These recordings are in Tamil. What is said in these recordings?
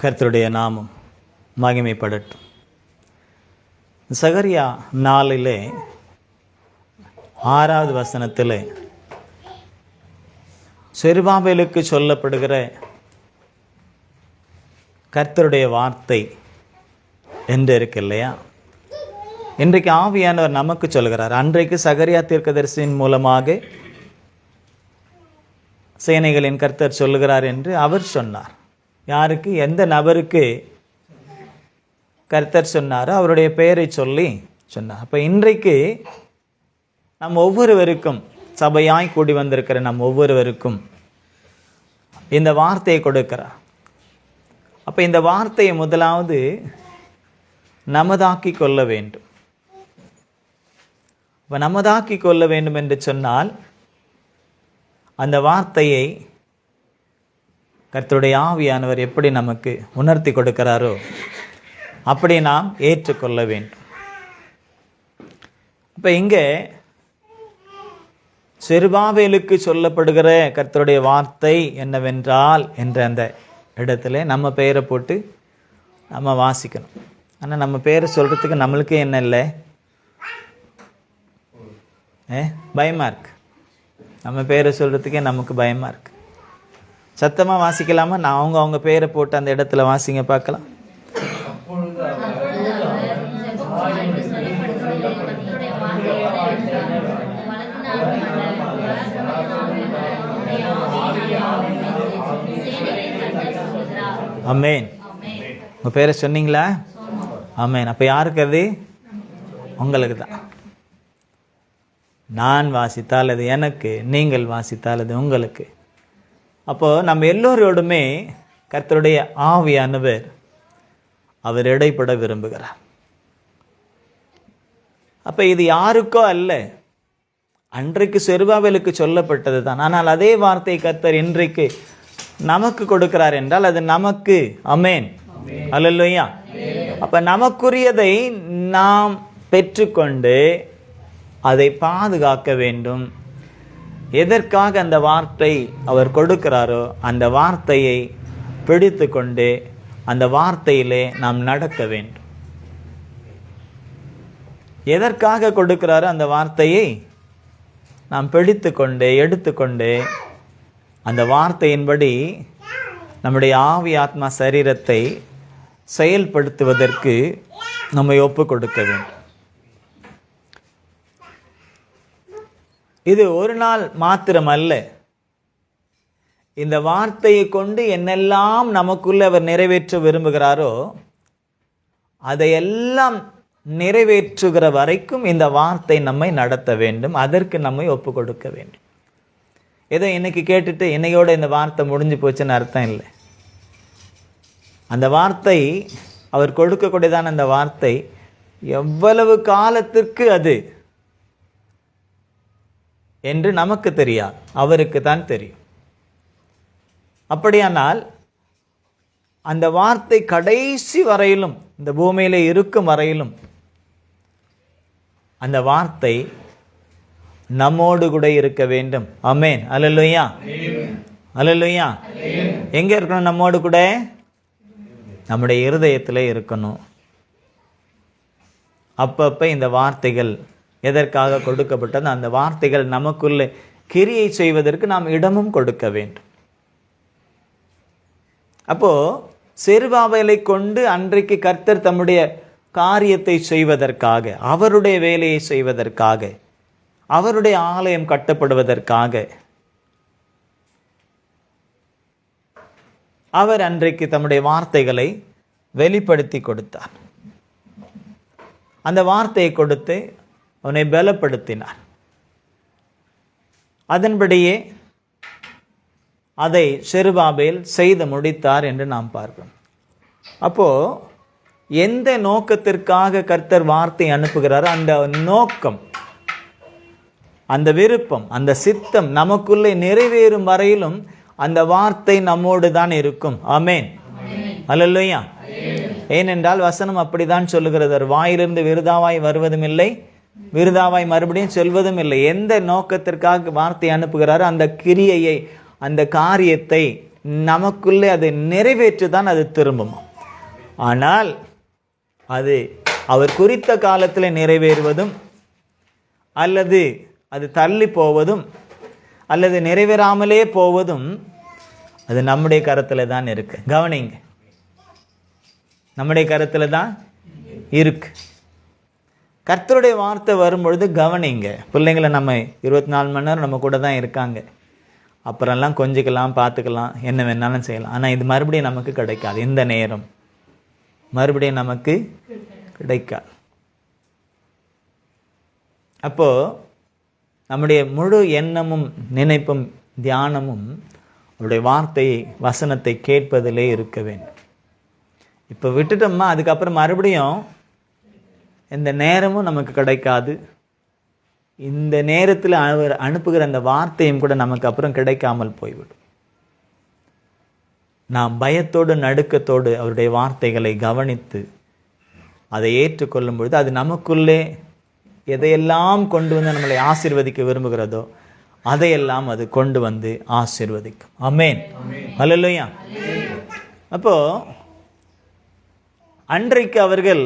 கர்த்தருடைய நாமம் மகிமைப்படட்டும். சகரியா 4 6வது வசனத்தில் செருபாபேலுக்கு சொல்லப்படுகிற கர்த்தருடைய வார்த்தை என்று இருக்கு இல்லையா? இன்றைக்கு ஆவியானவர் நமக்கு சொல்கிறார். அன்றைக்கு சகரியா தீர்க்கதரிசியின் மூலமாக சேனைகளின் கர்த்தர் சொல்லுகிறார் என்று அவர் சொன்னார். யாருக்கு, எந்த நபருக்கு கர்த்தர் சொன்னாரோ அவருடைய பெயரை சொல்லி சொன்னார். அப்போ இன்றைக்கு நம் ஒவ்வொருவருக்கும், சபையாய் கூடி வந்திருக்கிற நம் ஒவ்வொருவருக்கும் இந்த வார்த்தையை கொடுக்கிறார். அப்போ இந்த வார்த்தையை முதலாவது நமதாக்கி கொள்ள வேண்டும். இப்போ நமதாக்கி கொள்ள வேண்டும் என்று சொன்னால் அந்த வார்த்தையை கர்த்தருடைய ஆவியானவர் எப்படி நமக்கு உணர்த்தி கொடுக்கிறாரோ அப்படி நாம் ஏற்றுக்கொள்ள வேண்டும். இப்போ இங்கே செருபாபேலுக்கு சொல்லப்படுகிற கர்த்தருடைய வார்த்தை என்னவென்றால் என்ற அந்த இடத்துல நம்ம பெயரை போட்டு நம்ம வாசிக்கணும். ஆனால் நம்ம பெயரை சொல்கிறதுக்கு நம்மளுக்கு என்ன இல்லை, பயமாக இருக்கு. நம்ம பேரை சொல்கிறதுக்கே நமக்கு பயமாக இருக்குது. சத்தமாக வாசிக்கலாமா? நான் அவங்க பேரை போட்டு அந்த இடத்துல வாசிங்க பார்க்கலாம். ஆமென். உங்கள் பேரை சொன்னீங்களா? ஆமென். அப்போ யாருக்கு அது? உங்களுக்கு தான். நான் வாசித்தால் அது எனக்கு, நீங்கள் வாசித்தால் அது உங்களுக்கு. அப்போது நம்ம எல்லோரோடுமே கர்த்தருடைய ஆவியானவர் அவர் இடைப்பட விரும்புகிறார். அப்போ இது யாருக்கோ அல்ல, அன்றைக்கு செருபாபேலுக்கு சொல்லப்பட்டது தான். ஆனால் அதே வார்த்தை கர்த்தர் இன்றைக்கு நமக்கு கொடுக்கிறார் என்றால் அது நமக்கு. ஆமென். அல்லேலூயா. அப்போ நமக்குரியதை நாம் பெற்றுக்கொண்டு அதை பாதுகாக்க வேண்டும். எதற்காக அந்த வார்த்தை அவர் கொடுக்கிறாரோ அந்த வார்த்தையை பிடித்து கொண்டு அந்த வார்த்தையிலே நாம் நடக்க வேண்டும். எதற்காக கொடுக்கிறாரோ அந்த வார்த்தையை நாம் பிடித்து கொண்டு எடுத்துக்கொண்டு அந்த வார்த்தையின்படி நம்முடைய ஆவி ஆத்மா சரீரத்தை செயல்படுத்துவதற்கு நம்மை ஒப்பு கொடுக்க வேண்டும். இது ஒரு நாள் மாத்திரம் அல்ல. இந்த வார்த்தையை கொண்டு என்னெல்லாம் நமக்குள்ள அவர் நிறைவேற்ற விரும்புகிறாரோ அதையெல்லாம் நிறைவேற்றுகிற வரைக்கும் இந்த வார்த்தை நம்மை நடத்த வேண்டும். அதற்கு நம்மை ஒப்பு கொடுக்க வேண்டும். ஏதோ இன்னைக்கு கேட்டுட்டு இன்னையோட இந்த வார்த்தை முடிஞ்சு போச்சுன்னு அர்த்தம் இல்லை. அந்த வார்த்தை அவர் கொடுக்கக்கூடியதான அந்த வார்த்தை எவ்வளவு காலத்திற்கு அது என்று நமக்கு தெரியாது, அவருக்கு தான் தெரியும். அப்படியானால் அந்த வார்த்தை கடைசி வரையிலும், இந்த பூமியில இருக்கும் வரையிலும் அந்த வார்த்தை நம்மோடு கூட இருக்க வேண்டும். ஆமென். அல்லேலூயா. அல்லேலூயா. எங்க இருக்கணும்? நம்மோடு கூட, நம்முடைய இருதயத்தில் இருக்கணும். அப்பப்ப இந்த வார்த்தைகள் எதற்காக கொடுக்கப்பட்டது, அந்த வார்த்தைகள் நமக்குள்ளே கிரியை செய்வதற்கு நாம் இடமும் கொடுக்க வேண்டும். அப்போ செருபாபேலை கொண்டு அன்றைக்கு கர்த்தர் தம்முடைய காரியத்தை செய்வதற்காக, அவருடைய வேலையை செய்வதற்காக, அவருடைய ஆலயம் கட்டப்படுவதற்காக அவர் அன்றைக்கு தம்முடைய வார்த்தைகளை வெளிப்படுத்தி கொடுத்தார். அந்த வார்த்தையை கொடுத்து அவனை பலப்படுத்தினார். அதன்படியே அதை செருபாபேல் செய்து முடித்தார் என்று நாம் பார்க்கிறோம். அப்போ எந்த நோக்கத்திற்காக கர்த்தர் வார்த்தை அனுப்புகிறாரோ அந்த நோக்கம், அந்த விருப்பம், அந்த சித்தம் நமக்குள்ளே நிறைவேறும் வரையிலும் அந்த வார்த்தை நம்மோடு தான் இருக்கும். ஆமென். அல்லேலூயா. ஏனென்றால் வசனம் அப்படிதான் சொல்லுகிறது, வாயிலிருந்து விருதாவாய் வருவதும் இல்லை, விருதாவாய் மறுபடியும் சொல்வதும் இல்லை. எந்த நோக்கத்திற்காக வார்த்தை அனுப்புகிறாரோ அந்த கிரியையை, அந்த காரியத்தை நமக்குள்ளே அதை நிறைவேற்றுதான் அது திரும்பும். ஆனால் அது அவர் குறித்த காலத்தில் நிறைவேறுவதும் அல்லது அது தள்ளி போவதும் அல்லது நிறைவேறாமலே போவதும் அது நம்முடைய கரத்தில் தான் இருக்கு. கவனிங்க, நம்முடைய கரத்தில் தான் இருக்கு. கர்த்தருடைய வார்த்தை வரும்பொழுது கவனிங்க. பிள்ளைங்களை நம்ம 24 மணி நேரம் நம்ம கூட தான் இருக்காங்க. அப்புறம்லாம் கொஞ்சிக்கலாம், பார்த்துக்கலாம், என்ன வேணாலும் செய்யலாம். ஆனால் இது மறுபடியும் நமக்கு கிடைக்காது. இந்த நேரம் மறுபடியும் நமக்கு கிடைக்காது. அப்போது நம்முடைய முழு எண்ணமும் நினைப்பும் தியானமும் அவருடைய வார்த்தையை வசனத்தை கேட்பதிலே இருக்க வேண்டும். இப்போ விட்டுட்டோம்னா அதுக்கப்புறம் மறுபடியும் இந்த நேரமும் நமக்கு கிடைக்காது. இந்த நேரத்தில் அவர் அனுப்புகிற அந்த வார்த்தையும் கூட நமக்கு அப்புறம் கிடைக்காமல் போய்விடும். நாம் பயத்தோடு நடுக்கத்தோடு அவருடைய வார்த்தைகளை கவனித்து அதை ஏற்றுக்கொள்ளும் பொழுது அது நமக்குள்ளே எதையெல்லாம் கொண்டு வந்து நம்மளை ஆசீர்வதிக்க விரும்புகிறதோ அதையெல்லாம் அது கொண்டு வந்து ஆசீர்வதிக்கும். ஆமென். ஹல்லேலூயா. அப்போ அன்றைக்கு அவர்கள்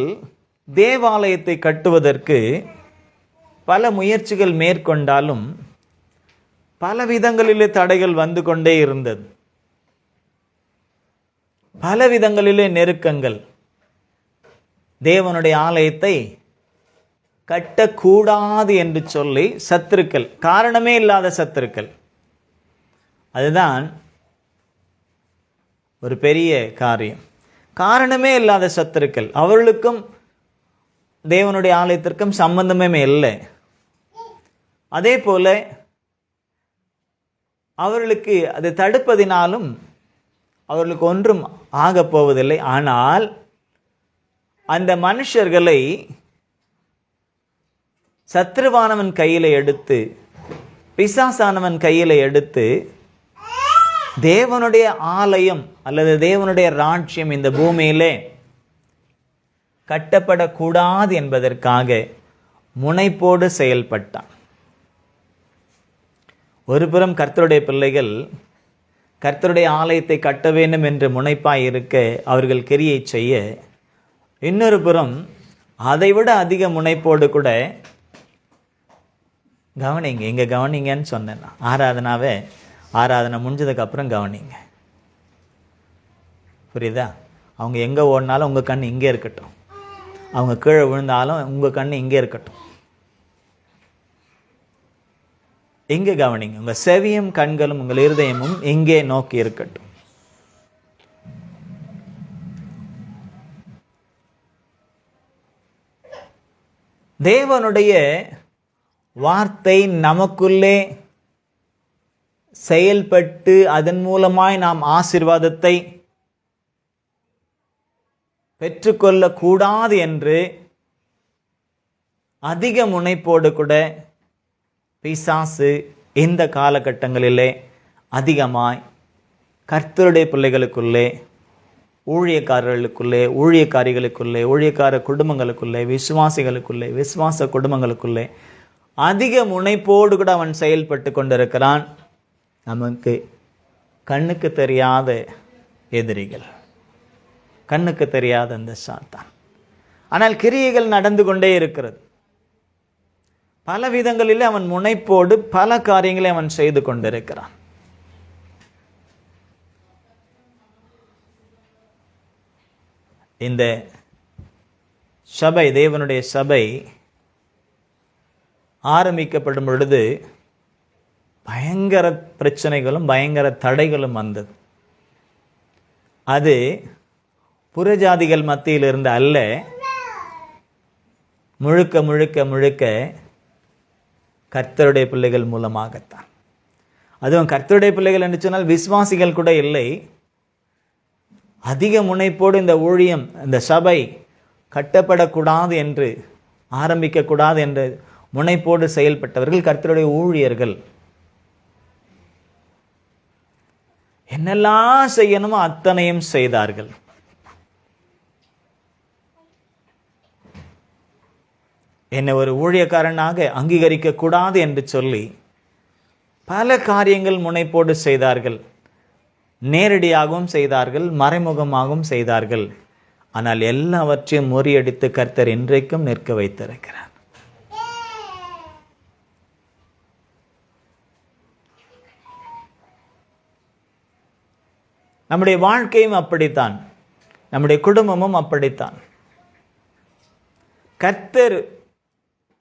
தேவாலயத்தை கட்டுவதற்கு பல முயற்சிகள் மேற்கொண்டாலும் பல விதங்களிலே தடைகள் வந்து கொண்டே இருந்தது. பல விதங்களிலே நெருக்கங்கள். தேவனுடைய ஆலயத்தை கட்டக்கூடாது என்று சொல்லி சத்துருக்கள், காரணமே இல்லாத சத்துருக்கள், அதுதான் ஒரு பெரிய காரியம். காரணமே இல்லாத சத்துருக்கள், அவர்களுக்கும் தேவனுடைய ஆலயத்திற்கும் சம்பந்தமே இல்லை. அதே போல அவர்களுக்கு அதை தடுப்பதினாலும் அவர்களுக்கு ஒன்றும் ஆகப் போவதில்லை. ஆனால் அந்த மனுஷர்களை சத்ருவானவன் கையில் எடுத்து, பிசாசானவன் கையில் எடுத்து தேவனுடைய ஆலயம் அல்லது தேவனுடைய ராஜ்யம் இந்த பூமியிலே கட்டப்படக்கூடாது என்பதற்காக முனைப்போடு செயல்பட்டான். ஒருபுறம் கர்த்தருடைய பிள்ளைகள் கர்த்தருடைய ஆலயத்தை கட்ட வேண்டும் என்று முனைப்பாய் இருக்க அவர்கள் கிரியை செய்ய, இன்னொரு புறம் அதைவிட அதிக முனைப்போடு கூட கவனிங்க. இங்கே கவனிங்கன்னு சொன்னேன். ஆராதனை முடிஞ்சதுக்கப்புறம் கவனிங்க. புரியுதா? அவங்க எங்கே ஓடினாலும் உங்கள் கண் இங்கே இருக்கட்டும், அவங்க கீழே விழுந்தாலும் உங்கள் கண் இங்கே இருக்கட்டும். இங்கே கவனிங்க. உங்கள் செவியும் கண்களும் உங்கள் இருதயமும் இங்கே நோக்கி இருக்கட்டும். தேவனுடைய வார்த்தை நமக்குள்ளே செயல்பட்டு அதன் மூலமாய் நாம் ஆசீர்வாதத்தை பெற்றுக்கொள்ளக்கூடாது என்று அதிக முனைப்போடு கூட பிசாசு இந்த காலகட்டங்களிலே அதிகமாய் கர்த்தருடைய பிள்ளைகளுக்குள்ளே, ஊழியக்காரர்களுக்குள்ளே, ஊழியக்காரிகளுக்குள்ளே, ஊழியக்கார குடும்பங்களுக்குள்ளே, விசுவாசிகளுக்குள்ளே, விசுவாச குடும்பங்களுக்குள்ளே அதிக முனைப்போடு கூட அவன் செயல்பட்டு கொண்டிருக்கிறான். நமக்கு கண்ணுக்கு தெரியாத எதிரிகள், கண்ணுக்கு தெரியாத அந்த சாத்தான். ஆனால் கிரியைகள் நடந்து கொண்டே இருக்கிறது. பல விதங்களிலே அவன் முனைப்போடு பல காரியங்களை அவன் செய்து கொண்டிருக்கிறான். இந்த சபை, தேவனுடைய சபை ஆரம்பிக்கப்படும் பொழுது பயங்கர பிரச்சனைகளும் பயங்கர தடைகளும் வந்தது. அது புறஜாதிகள் மத்தியில் இருந்து அல்ல, முழுக்க முழுக்க முழுக்க கர்த்தருடைய பிள்ளைகள் மூலமாகத்தான். அதுவும் கர்த்தருடைய பிள்ளைகள் என்று சொன்னால் விசுவாசிகள் கூட இல்லை. அதிக முனைப்போடு இந்த ஊழியம், இந்த சபை கட்டப்படக்கூடாது என்று, ஆரம்பிக்கக்கூடாது என்று முனைப்போடு செயல்பட்டவர்கள் கர்த்தருடைய ஊழியர்கள். என்னெல்லாம் செய்யணுமோ அத்தனையும் செய்தார்கள். என்னை ஒரு ஊழியக்காரனாக அங்கீகரிக்க கூடாது என்று சொல்லி பல காரியங்கள் முனைப்போடு செய்தார்கள். நேரடியாகவும் செய்தார்கள், மறைமுகமாகவும் செய்தார்கள். ஆனால் எல்லாவற்றையும் முறியடித்து கர்த்தர் இன்றைக்கும் நிற்க வைத்திருக்கிறார். நம்முடைய வாழ்க்கையும் அப்படித்தான், நம்முடைய குடும்பமும் அப்படித்தான். கர்த்தர்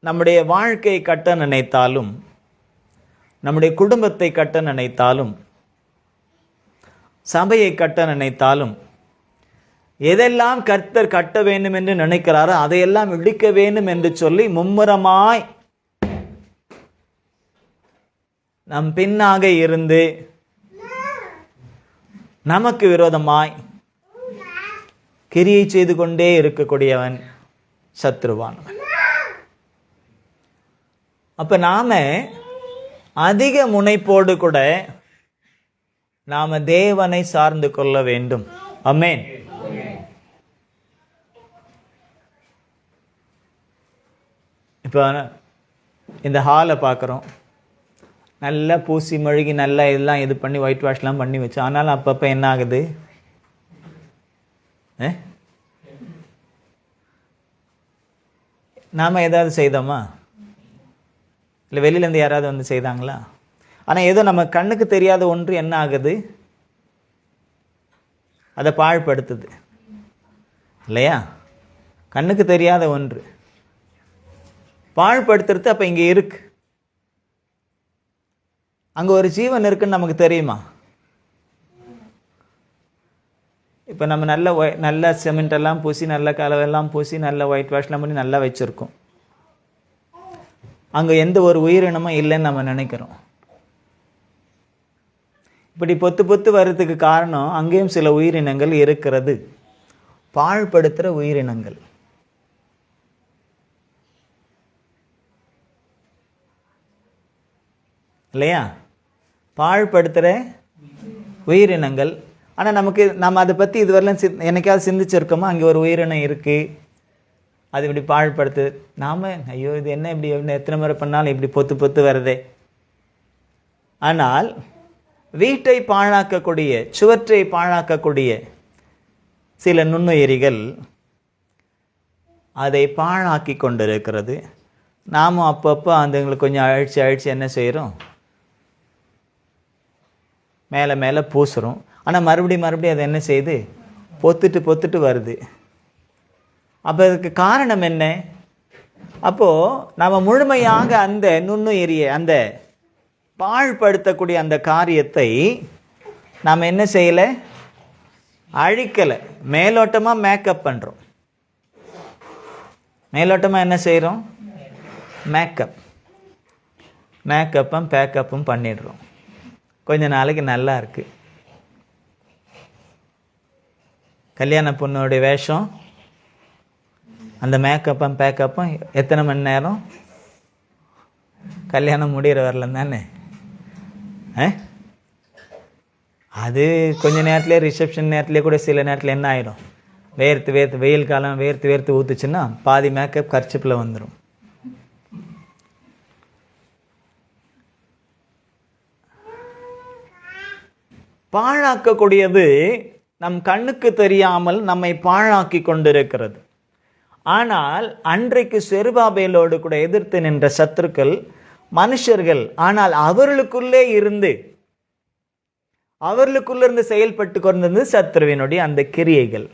நம்முடைய வாழ்க்கையை கட்ட நினைத்தாலும், நம்முடைய குடும்பத்தை கட்ட நினைத்தாலும், சபையை கட்ட நினைத்தாலும், எதெல்லாம் கர்த்தர் கட்ட வேண்டும் என்று நினைக்கிறாரோ அதையெல்லாம் இடிக்க வேண்டும் என்று சொல்லி மும்முரமாய் நம் பின்னாக இருந்து நமக்கு விரோதமாய் கிரியை செய்து கொண்டே இருக்கக்கூடியவன் சத்ருவானவன். அப்ப நாம அதிக முனைப்போடு கூட நாம தேவனை சார்ந்து கொள்ள வேண்டும். ஆமென். இப்போ இந்த ஹாலை பார்க்குறோம், நல்லா பூசி மழுகி நல்லா இதெல்லாம் இது பண்ணி ஒயிட் வாஷ்லாம் பண்ணி வச்சு, ஆனாலும் அப்பப்போ என்ன ஆகுது? நாம் ஏதாவது செய்தோமா? இல்லை வெளியிலேருந்து யாராவது வந்து செய்தாங்களா? ஆனால் ஏதோ நம்ம கண்ணுக்கு தெரியாத ஒன்று என்ன ஆகுது? அதை பாழ்படுத்துது இல்லையா? கண்ணுக்கு தெரியாத ஒன்று பாழ்படுத்துறது. அப்போ இங்கே இருக்கு, அங்கே ஒரு ஜீவன் இருக்குன்னு நமக்கு தெரியுமா? இப்போ நம்ம நல்ல சிமெண்ட் எல்லாம் பூசி, நல்ல கலவெல்லாம் பூசி, நல்ல ஒயிட் வாஷ்லாம் பண்ணி நல்லா வச்சுருக்கோம். அங்கே எந்த ஒரு உயிரினமும் இல்லைன்னு நம்ம நினைக்கிறோம். இப்படி பொத்து பொத்து வர்றதுக்கு காரணம் அங்கேயும் சில உயிரினங்கள் இருக்கிறது, பாழ்படுத்துகிற உயிரினங்கள். இல்லையா? பாழ்படுத்துகிற உயிரினங்கள். ஆனால் நம்ம அதை பற்றி இதுவரையிலும் என்னைக்காவது சிந்திச்சிருக்கோமா? அங்கே ஒரு உயிரினம் இருக்குது, அது இப்படி பாழ்படுத்து. நாம் ஐயோ இது என்ன இப்படி எத்தனை முறை பண்ணாலும் இப்படி பொத்து பொத்து வருதே. ஆனால் வீட்டை பாழாக்கக்கூடிய, சுவற்றை பாழாக்கக்கூடிய சில நுண்ணுயிரிகள் அதை பாழாக்கி கொண்டிருக்கிறது. நாமும் அப்பப்போ அதுங்களுக்கு கொஞ்சம் அழிச்சு என்ன செய்கிறோம்? மேலே மேலே பூசுகிறோம். ஆனால் மறுபடியும் அதை என்ன செய்யுது? பொத்துட்டு வருது. அப்போ அதுக்கு காரணம் என்ன? அப்போது நம்ம முழுமையாக அந்த நுண்ணுயிரியை, அந்த பாழ்படுத்தக்கூடிய அந்த காரியத்தை நாம் என்ன செய்யலை? அழிக்கலை. மேலோட்டமாக மேக்கப் பண்ணுறோம். மேலோட்டமாக என்ன செய்கிறோம்? மேக்கப்பும் பேக்கப்பும் பண்ணிடுறோம். கொஞ்ச நாளைக்கு நல்லா இருக்கு. கல்யாண பொண்ணுடைய வேஷம், அந்த மேக்கப்பும் பேக்கப்பும் எத்தனை மணி நேரம்? கல்யாணம் முடிகிற வரலன்னு தானே. அது கொஞ்ச நேரத்துலேயே, ரிசப்ஷன் நேரத்துலேயே கூட சில நேரத்தில் என்ன ஆகிடும்? வேர்த்து வெயில் காலம் வேர்த்து ஊற்றுச்சுன்னா பாதி மேக்கப் கர்ச்சிப்பில் வந்துடும். பாழாக்கக்கூடியது நம் கண்ணுக்கு தெரியாமல் நம்மை பாழாக்கி கொண்டிருக்கிறது. ஆனால் அன்றைக்கு செருபாபேலோடு கூட எதிர்த்து நின்ற சத்துருக்கள் மனுஷர்கள். ஆனால் அவர்களுக்குள்ளே இருந்து செயல்பட்டு கொண்டிருந்தது சத்துருவினுடைய அந்த கிரியைகள்.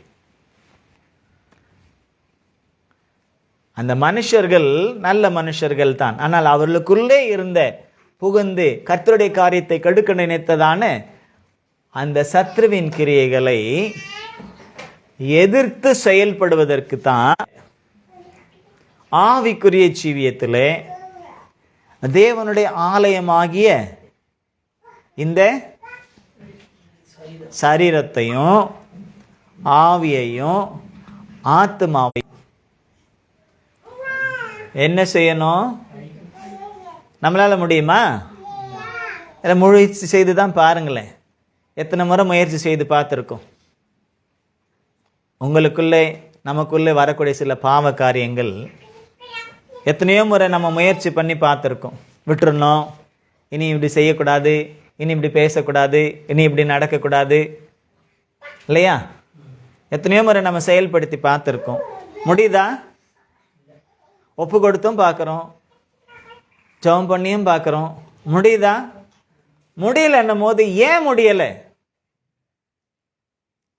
அந்த மனுஷர்கள் நல்ல மனுஷர்கள் தான், ஆனால் அவர்களுக்குள்ளே இருந்த புகுந்து கர்த்தருடைய காரியத்தை கெடுக்க நினைத்ததான அந்த சத்ருவின் கிரியைகளை எதிர்த்து செயல்படுவதற்கு தான் ஆவிக்குரிய ஜீவியத்திலே தேவனுடைய ஆலயமாகிய இந்த சரீரத்தையும் ஆவியையும் ஆத்மாவையும் என்ன செய்யணும்? நம்மளால முடியுமா? முயற்சி செய்து தான் பாருங்களேன். எத்தனை முறை முயற்சி செய்து பார்த்துருக்கோம். உங்களுக்குள்ளே நமக்குள்ளே வரக்கூடிய சில பாவ காரியங்கள் எத்தனையோ முறை நம்ம முயற்சி பண்ணி பார்த்துருக்கோம். விட்டுறணும், இனி இப்படி செய்யக்கூடாது, இனி இப்படி பேசக்கூடாது, இனி இப்படி நடக்கக்கூடாது இல்லையா? எத்தனையோ முறை நம்ம செயல்படுத்தி பார்த்துருக்கோம். முடியுதா? ஒப்பு கொடுத்தும் பார்க்குறோம், ஜெபம் பண்ணியும் பார்க்குறோம். முடியுதா? முடியலன்னும் போது ஏன் முடியலை?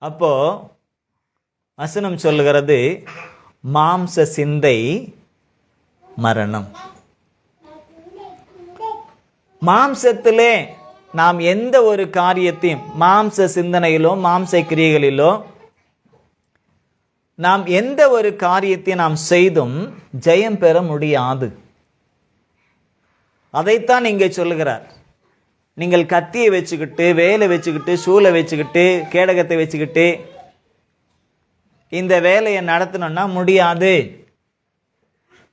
அப்போ வசனம் சொல்லுகிறது, மாம்ச சிந்தை மரணம். மாம்சத்திலே நாம் எந்த ஒரு காரியத்தையும், மாம்ச சிந்தனையிலோ மாம்ச கிரியைகளிலோ நாம் எந்த ஒரு காரியத்தை நாம் செய்தும் ஜெயம் பெற முடியாது. அதைத்தான் இங்கே சொல்லுகிறார். நீங்கள் கத்தியை வச்சுக்கிட்டு, வேலை வச்சுக்கிட்டு, சூளை வச்சுக்கிட்டு, கேடகத்தை வச்சுக்கிட்டு இந்த வேலையை நடத்தணும்னா முடியாது.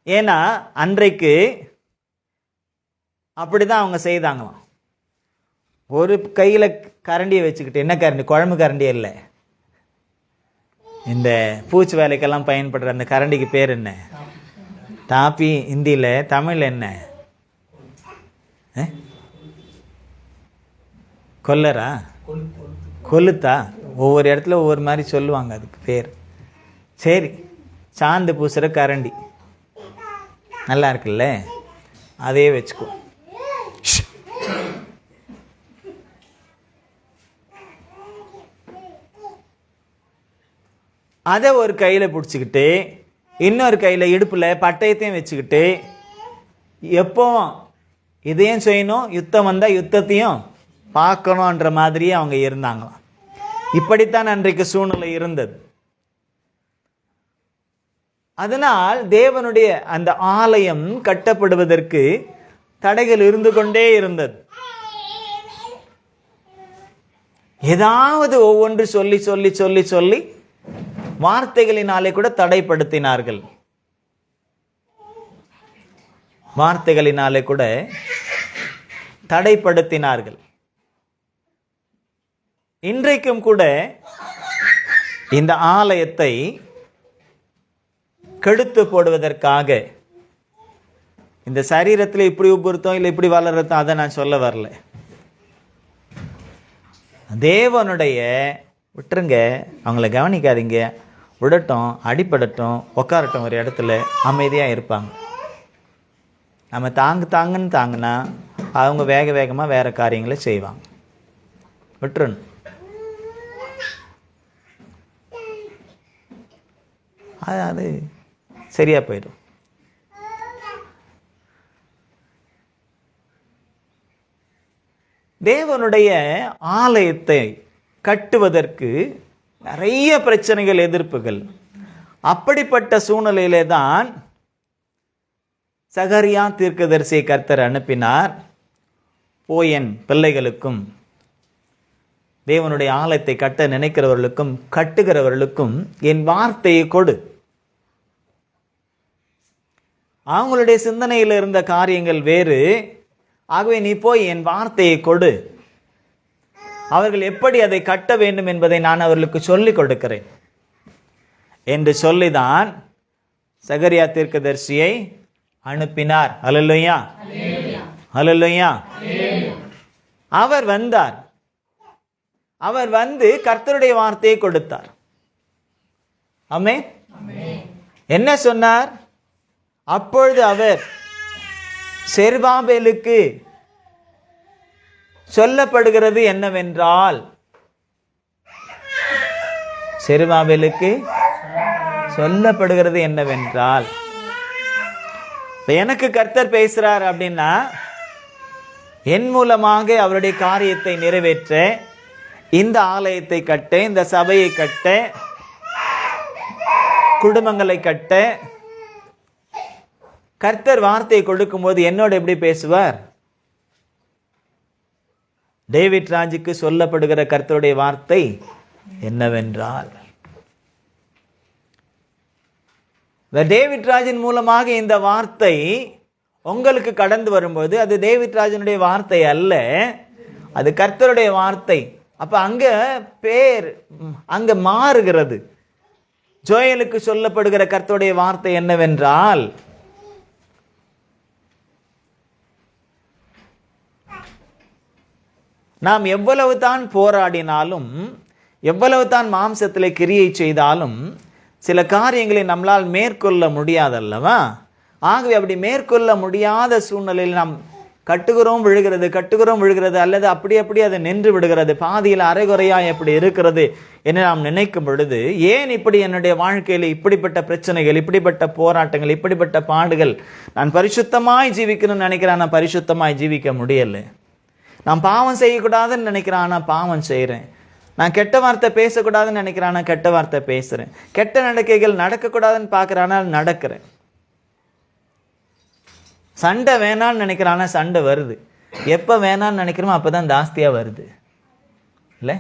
ஏன்னா அன்றைக்கு அப்படிதான் அவங்க செய்தாங்களாம். ஒரு கையில கரண்டியை வச்சுக்கிட்டு, என்ன கரண்டி? குழம்பு கரண்டியே இல்லை, இந்த பூச்சி வேலைக்கெல்லாம் பயன்படுற அந்த கரண்டிக்கு பேர் என்ன? தாப்பி. ஹிந்தியில், தமிழ் என்ன? கொல்லரா? கொளுத்தா? ஒவ்வொரு இடத்துல ஒவ்வொரு மாதிரி சொல்லுவாங்க அதுக்கு பேர். சரி, சாந்து பூசுகிற கரண்டி நல்லா இருக்குல்ல, அதே வச்சுக்கோ. அதை ஒரு கையில் பிடிச்சிக்கிட்டு, இன்னொரு கையில் இடுப்பில் பட்டயத்தையும் வச்சுக்கிட்டு, எப்போவும் இதையும் செய்யணும், யுத்தம் வந்தால் யுத்தத்தையும் பார்க்கணுன்ற மாதிரியே அவங்க இருந்தாங்களாம். இப்படித்தான் அன்றைக்கு சூழ்நிலை இருந்தது. அதனால் தேவனுடைய அந்த ஆலயம் கட்டப்படுவதற்கு தடைகள் இருந்து கொண்டே இருந்தது. ஏதாவது ஒவ்வொன்று சொல்லி சொல்லி சொல்லி சொல்லி வார்த்தைகளினாலே கூட தடைப்படுத்தினார்கள். வார்த்தைகளினாலே கூட தடைப்படுத்தினார்கள். இன்றைக்கும் கூட இந்த ஆலயத்தை கெடுத்து போடுவதற்காக, இந்த சரீரத்தில் இப்படி உப்புறுத்தோம் இல்லை இப்படி வளர்றதும் அதை நான் சொல்ல வரல. தேவனுடைய விட்டுருங்க, அவங்கள கவனிக்காதீங்க, விடட்டும், அடிப்படட்டும், உட்காரட்டும், ஒரு இடத்துல அமைதியாக இருப்பாங்க. நம்ம தாங்குன்னு தாங்கினா அவங்க வேக வேகமாக வேறு காரியங்களை செய்வாங்க. விட்டுறணும். அது சரியாக போயிடும். தேவனுடைய ஆலயத்தை கட்டுவதற்கு நிறைய பிரச்சனைகள், எதிர்ப்புகள். அப்படிப்பட்ட சூழ்நிலையிலே தான் சகரியா தீர்க்கதரிசியை கர்த்தர் அனுப்பினார். போய் என் பிள்ளைகளுக்கும், தேவனுடைய ஆலயத்தை கட்ட நினைக்கிறவர்களுக்கும் கட்டுகிறவர்களுக்கும் என் வார்த்தையை கொடு. அவங்களுடைய சிந்தனையில் இருந்த காரியங்கள் வேறு. ஆகவே நீ போய் என் வார்த்தையை கொடு, அவர்கள் எப்படி அதை கட்ட வேண்டும் என்பதை நான் அவர்களுக்கு சொல்லிக் கொடுக்கிறேன் என்று சொல்லிதான் சகரியா தீர்க்கதரிசியை அனுப்பினார். அல்லேலூயா, அல்லேலூயா. அவர் வந்தார். அவர் வந்து கர்த்தருடைய வார்த்தையை கொடுத்தார். ஆமென். என்ன சொன்னார்? அப்பொழுது அவர் செருபாபேலுக்கு சொல்லப்படுகிறது என்னவென்றால், செருபாபேலுக்கு சொல்லப்படுகிறது என்னவென்றால், எனக்கு கர்த்தர் பேசுறார் அப்படின்னா என் மூலமாக அவருடைய காரியத்தை நிறைவேற்ற, இந்த ஆலயத்தை கட்ட, இந்த சபையை கட்ட, குடும்பங்களை கட்ட கர்த்தர் வார்த்தையை கொடுக்கும் போது என்னோட எப்படி பேசுவார்? டேவிட் ராஜுக்கு சொல்லப்படுகிற கர்த்தருடைய வார்த்தை என்னவென்றால், டேவிட் ராஜின் மூலமாக இந்த வார்த்தை உங்களுக்கு கடந்து வரும்போது அது டேவிட் ராஜனுடைய வார்த்தை அல்ல, அது கர்த்தருடைய வார்த்தை. அப்ப அங்க பேர் அங்க மாறுகிறது. ஜோயலுக்கு சொல்லப்படுகிற கர்த்தருடைய வார்த்தை என்னவென்றால், நாம் எவ்வளவு தான் போராடினாலும், எவ்வளவு தான் மாம்சத்தில் கிரியை செய்தாலும் சில காரியங்களை நம்மளால் மேற்கொள்ள முடியாதல்லவா? ஆகவே அப்படி மேற்கொள்ள முடியாத சூழ்நிலையில் நாம் கட்டுகிறோம் விழுகிறது, அல்லது அப்படி அது நின்று விடுகிறது, பாதியில் அரைகுறையாக எப்படி இருக்கிறது என்று நாம் நினைக்கும் பொழுது, ஏன் இப்படி என்னுடைய வாழ்க்கையில் இப்படிப்பட்ட பிரச்சனைகள், இப்படிப்பட்ட போராட்டங்கள், இப்படிப்பட்ட பாடுகள்? நான் பரிசுத்தமாய் ஜீவிக்கணும்னு நினைக்கிறேன், நான் பரிசுத்தமாய் ஜீவிக்க முடியலை. நான் பாவம் செய்யக்கூடாதுன்னு நினைக்கிறேன், ஆனால் பாவம் செய்கிறேன். நான் கெட்ட வார்த்தை பேசக்கூடாதுன்னு நினைக்கிறேன், ஆனால் கெட்ட வார்த்தை பேசுகிறேன். கெட்ட நடக்கைகள் நடக்கக்கூடாதுன்னு பார்க்குறேன், ஆனால் நடக்கிறேன். சண்டை வேணான்னு நினைக்கிறேன், ஆனால் சண்டை வருது. எப்போ வேணான்னு நினைக்கிறோமோ அப்போ தான் ஜாஸ்தியாக வருது இல்லை?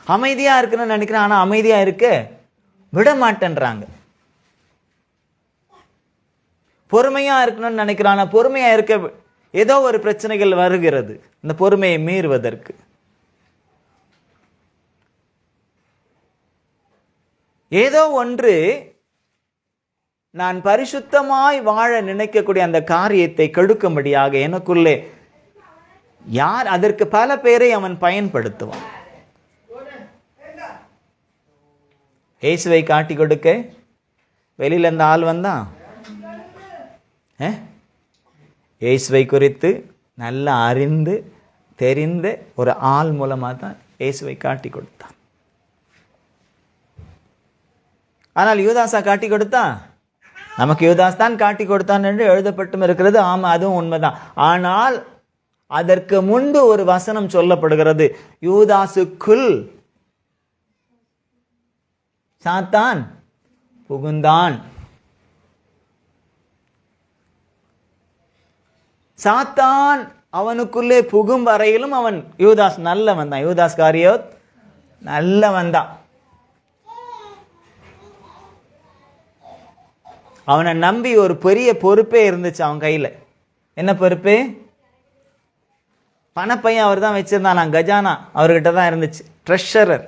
அமைதியாக இருக்குன்னு நினைக்கிறேன், ஆனால் அமைதியாக இருக்க விட மாட்டேன்றாங்க. பொறுமையாக இருக்கணும்னு நினைக்கிறேன், ஆனால் பொறுமையாக இருக்க ஏதோ ஒரு பிரச்சனைகள் வருகிறது இந்த பொறுமையை மீறுவதற்கு. ஏதோ ஒன்று நான் பரிசுத்தமாய் வாழ நினைக்கக்கூடிய அந்த காரியத்தை கெடுக்கும்படியாக எனக்குள்ளே யார், அதற்கு பல பேரை அவன் பயன்படுத்துவான். இயேசுவை காட்டி கொடுக்க வெளியில இந்த ஆள் வந்தான். இயேசுவை குறித்து நல்லா அறிந்து தெரிந்த ஒரு ஆள் மூலமாக தான் இயேசுவை காட்டி கொடுத்தான். ஆனால் யூதாஸா காட்டி கொடுத்தான்? நமக்கு யூதாஸ் தான் காட்டி கொடுத்தான் என்று எழுதப்பட்டும் இருக்கிறது. ஆமாம், அதுவும் உண்மைதான். ஆனால் அதற்கு முன்பு ஒரு வசனம் சொல்லப்படுகிறது, யூதாசுக்குள் சாத்தான் புகுந்தான். சாத்தான் அவனுக்குள்ளே புகும் வரையிலும் அவன் யூதாஸ் நல்லவன் தான். யூதாஸ் காரியோத் நல்லவன் தான். அவனை நம்பி ஒரு பெரிய பொறுப்பே இருந்துச்சு அவன் கையில். என்ன பொறுப்பு? பணப்பையன் அவர் தான் வச்சிருந்தான், கஜானா அவர்கிட்ட தான் இருந்துச்சு, ட்ரெஷரர்.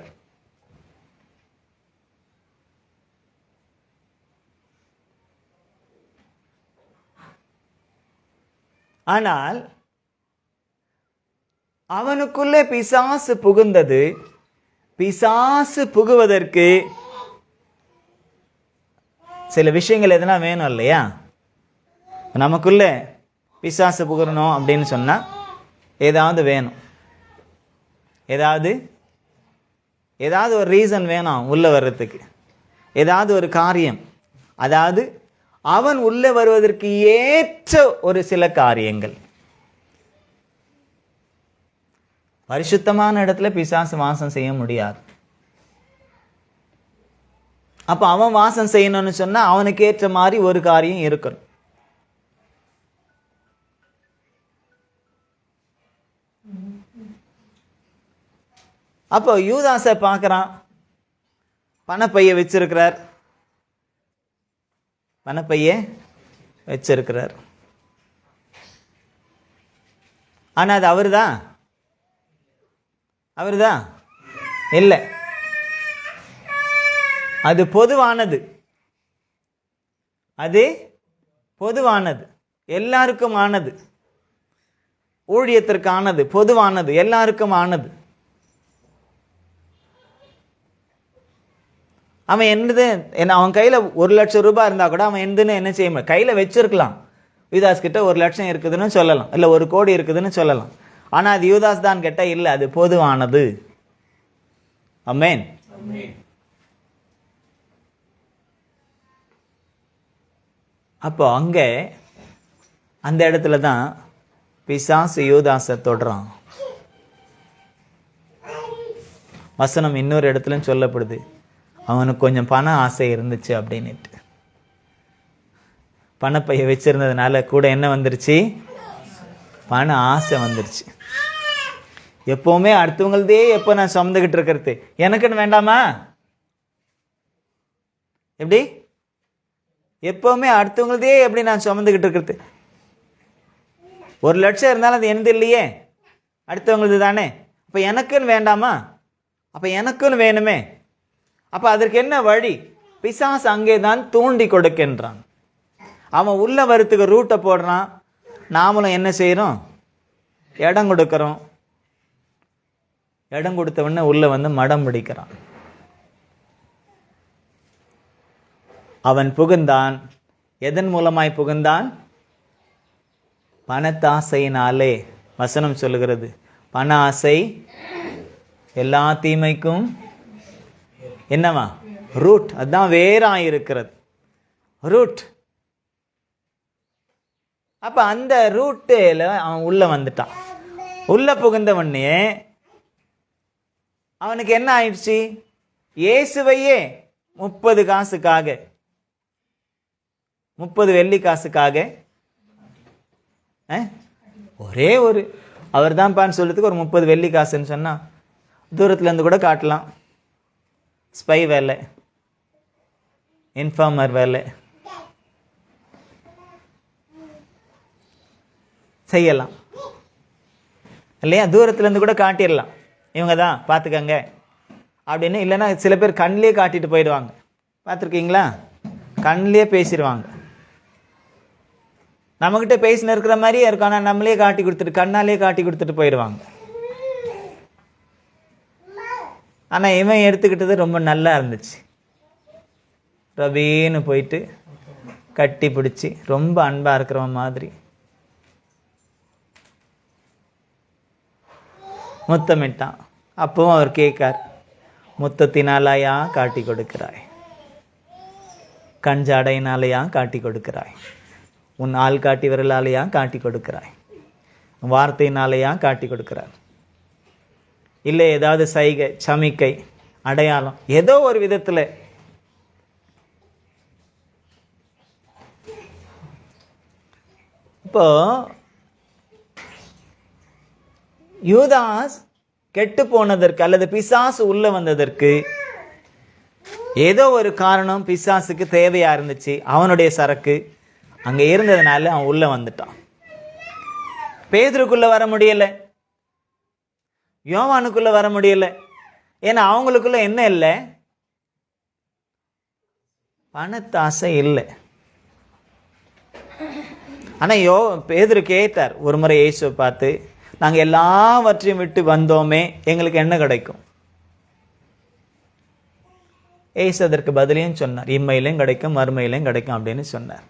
ஆனால் அவனுக்குள்ளே பிசாசு புகுந்தது. பிசாசு புகுவதற்கு சில விஷயங்கள் எதுனா வேணும் இல்லையா? நமக்குள்ள பிசாசு புகழணும் அப்படின்னு சொன்னால் ஏதாவது வேணும், ஏதாவது ஒரு ரீசன் வேணும் உள்ள வர்றதுக்கு, ஏதாவது ஒரு காரியம். அதாவது அவன் உள்ளே வருவதற்கு ஏற்ற ஒரு சில காரியங்கள். பரிசுத்தமான இடத்துல பிசாசு வாசம் செய்ய முடியாது. அப்ப அவன் வாசம் செய்யணும்னு சொன்னா அவனுக்கு ஏற்ற மாதிரி ஒரு காரியம் இருக்கணும். அப்போ யூதாசை பார்க்கறான், பணப்பைய வச்சிருக்கிறார். ஆனா அது அவர்தான் இல்லை, அது பொதுவானது, எல்லாருக்கும் ஆனது, ஊழியத்திற்கானது, பொதுவானது, எல்லாருக்கும் ஆனது. அவன் என்னது, அவன் கையில 1,00,000 ரூபாய் இருந்தா கூட அவன் என்ன செய்ய முடியும்? கையில வச்சிருக்கலாம். யூதாஸ் கிட்ட 1,00,000 இருக்குதுன்னு சொல்லலாம், இல்ல 1 கோடி இருக்குதுன்னு சொல்லலாம். ஆனா அது யூதாஸ் தான் கேட்டா இல்ல, அது பொதுவானது. ஆமென். அப்போ அங்கே அந்த இடத்துல தான் பிசாசு யூதாசை தொடுறான். வசனம் இன்னொரு இடத்துல சொல்லப்படுது, அவனுக்கு கொஞ்சம் பண ஆசை இருந்துச்சு அப்படின்னுட்டு. பணப்பைய வச்சிருந்ததுனால கூட என்ன வந்துருச்சு? பண ஆசை வந்துருச்சு. எப்பவுமே அடுத்தவங்களதே எப்போ நான் சுமந்துக்கிட்டு இருக்கிறது, எனக்குன்னு வேண்டாமா? எப்படி? எப்பவுமே அடுத்தவங்களதே எப்படி நான் சுமந்துக்கிட்டு இருக்கிறது? 1,00,000 இருந்தாலும் அது என்னது இல்லையே, அடுத்தவங்களது தானே. அப்போ எனக்குன்னு வேண்டாமா? அப்போ எனக்குன்னு வேணுமே. அப்போ அதற்கு என்ன வழி? பிசாசு அங்கே தான் தூண்டி கொடுக்கின்றான். அவன் உள்ள வரத்துக்கு ரூட்டை போடுறான், நாமளும் என்ன செய்கிறோம்? இடம் கொடுக்குறோம். இடம் கொடுத்த உடனே உள்ள வந்து மடம் பிடிக்கிறான். அவன் புகுந்தான். எதன் மூலமாய் புகுந்தான்? பணத்தாசையினாலே. வசனம் சொல்லுகிறது, பண ஆசை எல்லா தீமைக்கும் என்னவா? ரூட். அதுதான் வேறாய் இருக்கிறது, ரூட். அப்ப அந்த ரூட்டில் அவன் உள்ள வந்துட்டான். உள்ள புகுந்தவனே அவனுக்கு என்ன ஆயிடுச்சு? இயேசுவையே 30 காசுக்காக, 30 வெள்ளி காசுக்காக, ஒரே ஒரு அவர் தான் பான்னு சொல்றதுக்கு ஒரு 30 வெள்ளி காசுன்னு சொன்னா தூரத்துல இருந்து கூட காட்டலாம். ஸ்பை வேலை, இன்ஃபார்மர் வேலை செய்யலாம் இல்லையா? தூரத்துல இருந்து கூட காட்டிடலாம், இவங்க தான் பார்த்துக்கங்க அப்படின்னு. இல்லைன்னா சில பேர் கண்ணிலே காட்டிட்டு போயிடுவாங்க. பார்த்துருக்கீங்களா? கண்ணிலே பேசிடுவாங்க. நம்மகிட்ட பேசின இருக்கிற மாதிரியே இருக்கும், ஆனால் நம்மளே காட்டி கொடுத்துட்டு, கண்ணாலே காட்டி கொடுத்துட்டு போயிடுவாங்க. ஆனால் இவன் எடுத்துக்கிட்டது ரொம்ப நல்லா இருந்துச்சு. ரபின்னு போயிட்டு கட்டி பிடிச்சி ரொம்ப அன்பா இருக்கிறவன் மாதிரி முத்தமிட்டான். அப்பவும் அவர் கேட்கார், முத்தத்தினாலயா காட்டி கொடுக்கிறாய்? கஞ்சாடையினாலையா காட்டி கொடுக்கிறாய்? உன் ஆள் காட்டி விரலாலையா காட்டி கொடுக்கிறாய்? வார்த்தையினாலையா காட்டி கொடுக்கிறார்? இல்லை ஏதாவது சைகை, சமிக்கை, அடையாளம், ஏதோ ஒரு விதத்தில். இப்போ யூதாஸ் கெட்டு போனதற்கு அல்லது பிசாசு உள்ள வந்ததற்கு ஏதோ ஒரு காரணம் பிசாசுக்கு தேவையா இருந்துச்சு. அவனுடைய சரக்கு அங்க இருந்ததுனால அவன் உள்ள வந்துட்டான். பேதுருக்குள்ள வர முடியல, யோவானுக்குள்ள வர முடியல. ஏன்னா அவங்களுக்குள்ள என்ன இல்லை? பணத்தாசை இல்லை. ஆனா பேதுரு கேட்டார் ஒரு முறை இயேசுவை பார்த்து, நாங்க எல்லாவற்றையும் விட்டு வந்தோமே, எங்களுக்கு என்ன கிடைக்கும்? இயேசு அதற்கு பதிலையும் சொன்னார், இம்மையிலையும் கிடைக்கும் மறுமையிலையும் கிடைக்கும் அப்படின்னு சொன்னார்.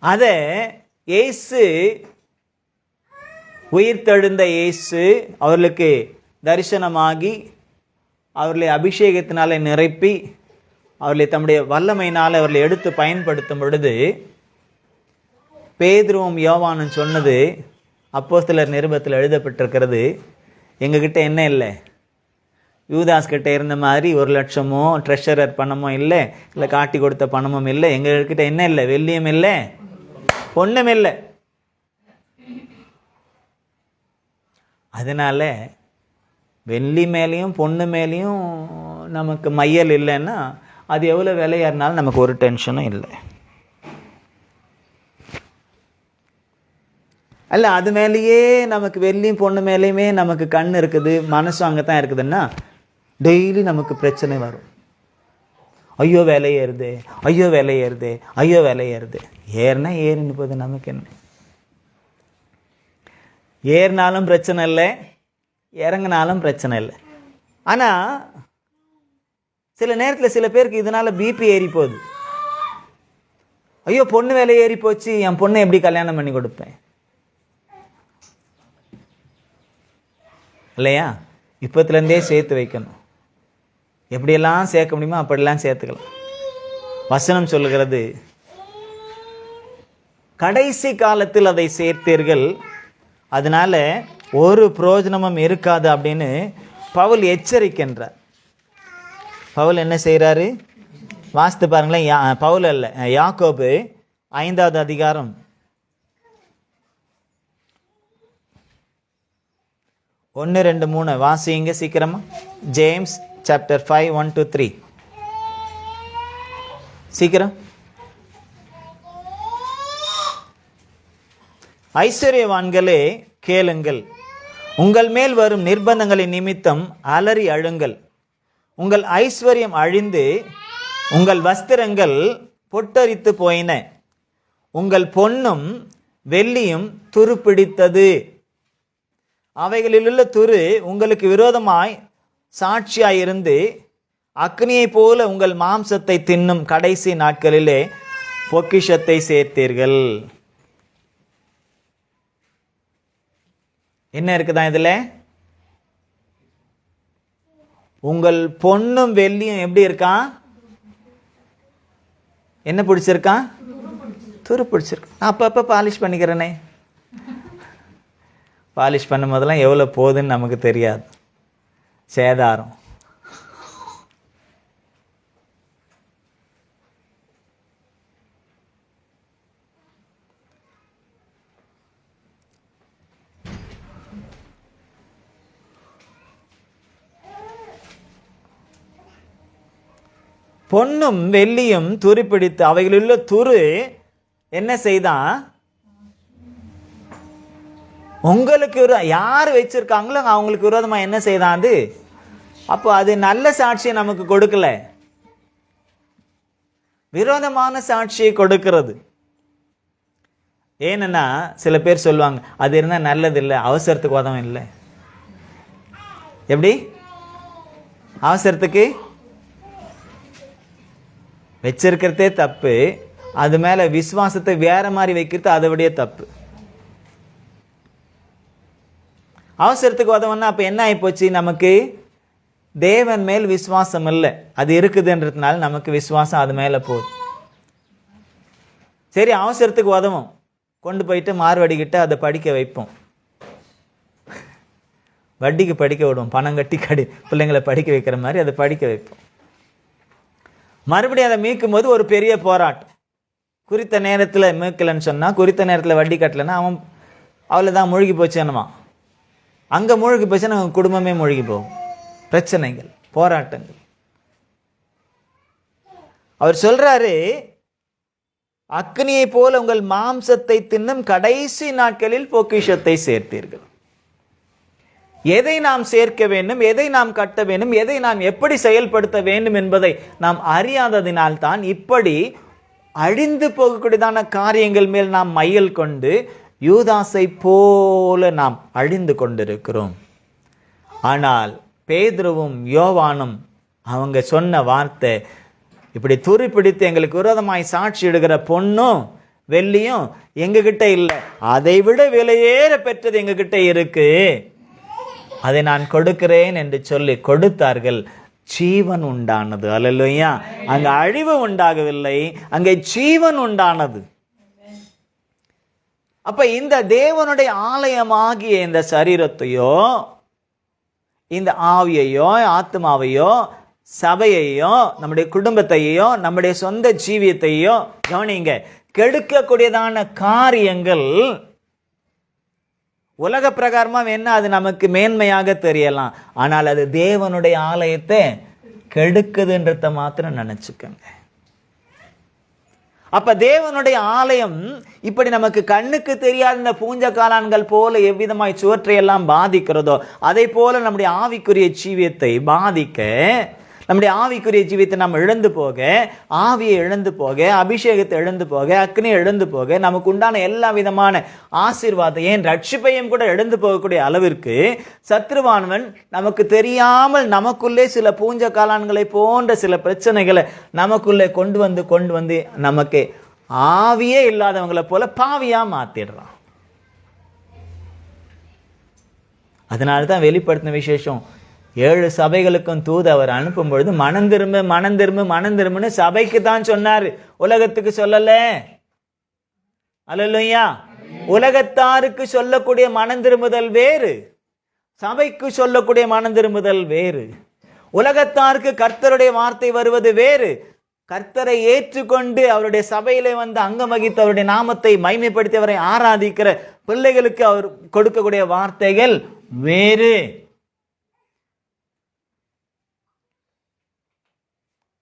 அத இயேசு, உயிர்த்தெழுந்த இயேசு அவர்களுக்கு தரிசனமாகி அவர்களை அபிஷேகத்தினால நிரப்பி அவர்களை தம்முடைய வல்லமையினால் அவர்களை எடுத்து பயன்படுத்தும் பொழுது பேதுருவும் யோவானும் சொன்னது அப்போஸ்தலர் நிருபத்தில் எழுதப்பட்டிருக்கிறது, எங்ககிட்ட என்ன இல்லை? யூதாஸ் கிட்ட இருந்த மாதிரி 1 லட்சமோ ட்ரெஷரர் பணமோ இல்லை, இல்லை காட்டி கொடுத்த பணமும் இல்லை. எங்ககிட்ட என்ன இல்லை? வெள்ளியும் இல்லை, பொண்ணும் இல்லை. அதனால வெள்ளி மேலேயும் பொண்ணு மேலேயும் நமக்கு மையல் இல்லைன்னா அது எவ்வளோ விலையா இருந்தாலும் நமக்கு ஒரு டென்ஷனும் இல்லை. அல்ல, அது மேலேயே நமக்கு வெள்ளியும் பொண்ணு மேலேயுமே நமக்கு கண் இருக்குது, மனசும் அங்கே தான் இருக்குதுன்னா டெய்லி நமக்கு பிரச்சனை வரும். ஐயோ விலை ஏறுது, ஐயோ விலை ஏறுது, ஐயோ விலை ஏறுது. ஏறுனா ஏறின்னு போகுது, நமக்கு என்ன? ஏறினாலும் பிரச்சனை இல்லை, இறங்கினாலும் பிரச்சனை இல்லை. ஆனால் சில நேரத்தில் சில பேருக்கு இதனால பிபி ஏறி போகுது. ஐயோ பொண்ணு விலை ஏறி போச்சு, என் பொண்ணை எப்படி கல்யாணம் பண்ணி கொடுப்பேன்? இல்லையா? இப்பத்துலேருந்தே சேர்த்து வைக்கணும். எப்படியெல்லாம் சேர்க்க முடியுமோ அப்படியெல்லாம் சேர்த்துக்கலாம். வசனம் சொல்லுகிறது, கடைசி காலத்தில் அதை சேர்த்தீர்கள், அதனால ஒரு பிரயோஜனமும் இருக்காது அப்படின்னு பவுல் எச்சரிக்கின்றார். பவுல் என்ன செய்கிறாரு? வாசித்து பாருங்களேன். பவுல் அல்ல, யாக்கோபு 5வது அதிகாரம் 1, 2, 3 வாசிங்க சீக்கிரமா. ஜேம்ஸ் சாப்டர் 5 1 to 3 சீக்கிரம். ஐஸ்வர்யவான்களே கேளுங்கள், உங்கள் மேல் வரும் நிர்பந்தங்களின் நிமித்தம் அலறி அழுங்கள். உங்கள் ஐஸ்வர்யம் அழிந்து உங்கள் வஸ்திரங்கள் பொட்டரித்து போயின, உங்கள் பொன்னும் வெள்ளியும் துருப்பிடித்தது. அவைகளிலுள்ள துரு உங்களுக்கு விரோதமாய் சாட்சியாயிருந்து அக்னியை போல உங்கள் மாம்சத்தை தின்னும் கடைசி நாட்களிலே பொக்கிஷத்தை சேர்த்தீர்கள். என்ன இருக்குதா இதுல? உங்கள் பொன்னும் வெள்ளியும் எப்படி இருக்கான்? என்ன பிடிச்சிருக்கான்? துரு பிடிச்சிருக்கு. நான் அப்பப்போ பாலிஷ் பண்ணிக்கிறேனே. பாலிஷ் பண்ணும் போதெல்லாம் எவ்வளோ போகுதுன்னு நமக்கு தெரியாது. சேதாரம். பொன்னும் வெள்ளியும் துருப்பிடித்து அவைகளிலுள்ள துரு என்ன செய்தான்? உங்களுக்கு யார் வச்சிருக்காங்களோ அவங்களுக்கு விரோதமா என்ன செய்தான் அது? அப்போ அது நல்ல சாட்சியை நமக்கு கொடுக்கல, விரோதமான சாட்சியை கொடுக்கிறது. ஏன்னா சில பேர் சொல்லுவாங்க, அது இருந்தால் நல்லது இல்லை, அவசரத்துக்கு உதவும் இல்லை. எப்படி அவசரத்துக்கு வச்சிருக்கிறதே தப்பு, அது மேல விசுவாசத்தை வேற மாதிரி வைக்கிறது அதை விட தப்பு. அவசரத்துக்கு உதவுன்னா அப்ப என்ன ஆயிப்போச்சு? நமக்கு தேவன் மேல் விசுவாசம் இல்லை, அது இருக்குதுன்றதுனால நமக்கு விசுவாசம் அது மேல போகுது. சரி, அவசரத்துக்கு உதவும், கொண்டு போயிட்டு மார்வடிக்கிட்ட அதை படிக்க வைப்போம், வட்டிக்கு படிக்க விடுவோம், பணம் கட்டி பிள்ளைங்களை படிக்க வைக்கிற மாதிரி அதை படிக்க வைப்போம். மறுபடியும் அதை மீட்கும் போது ஒரு பெரிய போராட்டம். குறித்த நேரத்தில் மீட்கலன்னு சொன்னா, குறித்த நேரத்தில் வட்டி கட்டலைன்னா அவன் அவ்வளோதான், மூழ்கி போச்சுன்னுமா. அங்கே மூழ்கி போச்சுன்னா அவங்க குடும்பமே மூழ்கி போகும். பிரச்சனைகள், போராட்டங்கள். அவர் சொல்றாரு, அக்னியை போல உங்கள் மாம்சத்தை தின்னும் கடைசி நாட்களில் பொக்கிஷத்தை சேர்த்தீர்கள். எதை நாம் சேர்க்க வேண்டும், எதை நாம் கட்ட வேண்டும், எதை நாம் எப்படி செயல்படுத்த வேண்டும் என்பதை நாம் அறியாததினால்தான் இப்படி அழிந்து போகக்கூடியதான காரியங்கள் மேல் நாம் மையல் கொண்டு யூதாசை போல நாம் அழிந்து கொண்டிருக்கிறோம். ஆனால் பேதுருவும் யோவானும் அவங்க சொன்ன வார்த்தை, இப்படி துருப்பிடித்து எங்களுக்கு விரோதமாய் சாட்சி இடுகிற பொன்னும் வெள்ளியும் எங்ககிட்ட இல்லை, அதை விட விலையேற பெற்றது எங்ககிட்ட இருக்கு, அதை நான் கொடுக்கிறேன் என்று சொல்லி கொடுத்தார்கள். ஜீவன் உண்டானது. அல்லேலூயா. அங்க அழிவு உண்டாகவில்லை, அங்கே ஜீவன் உண்டானது. அப்ப இந்த தேவனுடைய ஆலயமாகிய இந்த சரீரத்தையோ, இந்த ஆவியையோ, ஆத்மாவையோ, சபையையோ, நம்முடைய குடும்பத்தையோ, நம்முடைய சொந்த ஜீவியத்தையோ கவனிங்க, கெடுக்கக்கூடியதான காரியங்கள் உலக பிரகாரமா வேணா அது நமக்கு மேன்மையாக தெரியலாம், ஆனால் அது தேவனுடைய ஆலயத்தை கெடுக்குதுன்றத மாத்திரம் நினைச்சுக்கங்க. அப்ப தேவனுடைய ஆலயம் இப்படி நமக்கு கண்ணுக்கு தெரியாத இந்த பூஞ்ச காளான்கள் போல எவ்விதமாய் சுவற்றையெல்லாம் பாதிக்கிறதோ, அதை போல நம்முடைய ஆவிக்குரிய ஜீவியத்தை பாதிக்க, நம்முடைய ஆவிக்குரிய ஜீவியத்தை நாம் இழந்து போக, ஆவியை இழந்து போக, அபிஷேகத்தை இழந்து போக, அக்னியை இழந்து போக, நமக்கு உண்டான எல்லா விதமான ஆசீர்வாதம், ஏன் ரட்சிப்பையும் கூட இழந்து போகக்கூடிய அளவிற்கு சத்ருவானவன் நமக்கு தெரியாமல் நமக்குள்ளே சில பூஞ்ச காளான்களை போன்ற சில பிரச்சனைகளை நமக்குள்ளே கொண்டு வந்து நமக்கு ஆவியே இல்லாதவங்களை போல பாவியா மாத்திடுறான். அதனால்தான் வெளிப்படுத்தின விசேஷம் 7 சபைகளுக்கும் தூது அவர் அனுப்பும் பொழுது மனம் திரும்புன்னு சபைக்கு தான் சொன்னாரு, உலகத்துக்கு சொல்லல. அல்லேலூயா. உலகத்தாருக்கு சொல்லக்கூடிய மனம் திரும்புதல் வேறு, சபைக்கு சொல்லக்கூடிய மனம் திரும்புதல் வேறு. உலகத்தாருக்கு கர்த்தருடைய வார்த்தை வருவது வேறு, கர்த்தரை ஏற்றுக்கொண்டு அவருடைய சபையிலே வந்து அங்கம் வகித்து அவருடைய நாமத்தை மைமைப்படுத்தி அவரை ஆராதிக்கிற பிள்ளைகளுக்கு அவர் கொடுக்கக்கூடிய வார்த்தைகள் வேறு.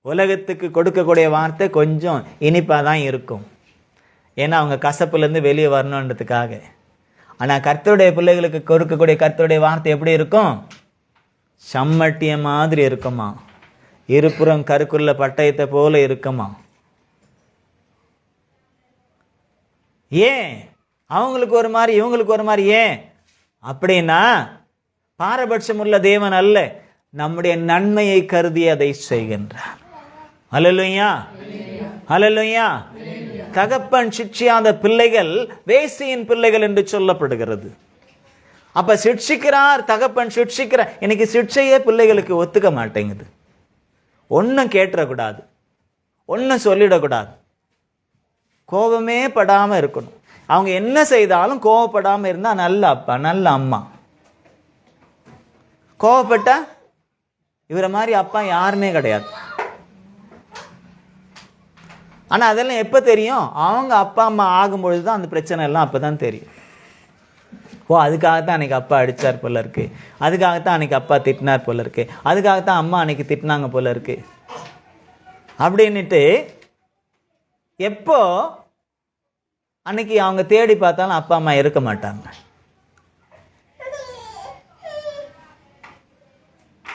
உலகத்துக்கு கொடுக்கக்கூடிய வார்த்தை கொஞ்சம் இனிப்பாக தான் இருக்கும், ஏன்னா அவங்க கசப்புலேருந்து வெளியே வரணுன்றதுக்காக. ஆனால் கர்த்தருடைய பிள்ளைகளுக்கு கொடுக்கக்கூடிய கர்த்தருடைய வார்த்தை எப்படி இருக்கும்? சம்மட்டிய மாதிரி இருக்குமா. இருபுறம் கருக்குள்ள பட்டயத்தை போல இருக்குமா? ஏன் அவங்களுக்கு ஒரு மாதிரி இவங்களுக்கு ஒரு மாதிரி? ஏன் அப்படின்னா பாரபட்சம் உள்ள தேவன் அல்ல, நம்முடைய நன்மையை கருதி அதை செய்கின்றார். அல்லேலூயா, அல்லேலூயா. தகப்பன் சிட்சியாத பிள்ளைகள் வேசியின் பிள்ளைகள் என்று சொல்லப்படுகிறது. அப்ப சிட்சிக்கிறார் தகப்பன், சிட்சிக்கிறார். இன்னைக்கு சிட்சையே பிள்ளைகளுக்கு ஒத்துக்க மாட்டேங்குது. ஒன்னும் கேட்டுறக்கூடாது, ஒன்னும் சொல்லிடக்கூடாது, கோபமே படாம இருக்கணும். அவங்க என்ன செய்தாலும் கோபப்படாம இருந்தா நல்ல அப்பா நல்ல அம்மா. கோபப்பட்டா இவரை மாதிரி அப்பா யாருமே கிடையாது. ஆனா அதெல்லாம் எப்ப தெரியும்? அவங்க அப்பா அம்மா ஆகும்பொழுதுதான் அந்த பிரச்சனை எல்லாம் அப்பதான் தெரியும். ஓ, அதுக்காகத்தான் அன்னைக்கு அப்பா அடிச்சார் போல இருக்கு, அதுக்காகத்தான் அன்னைக்கு அப்பா திட்டினார் போல இருக்கு, அதுக்காகத்தான் அம்மா அன்னைக்கு திட்டினாங்க போல இருக்கு அப்படின்னுட்டு எப்போ அன்னைக்கு அவங்க தேடி பார்த்தாலும் அப்பா அம்மா இருக்க மாட்டாங்க.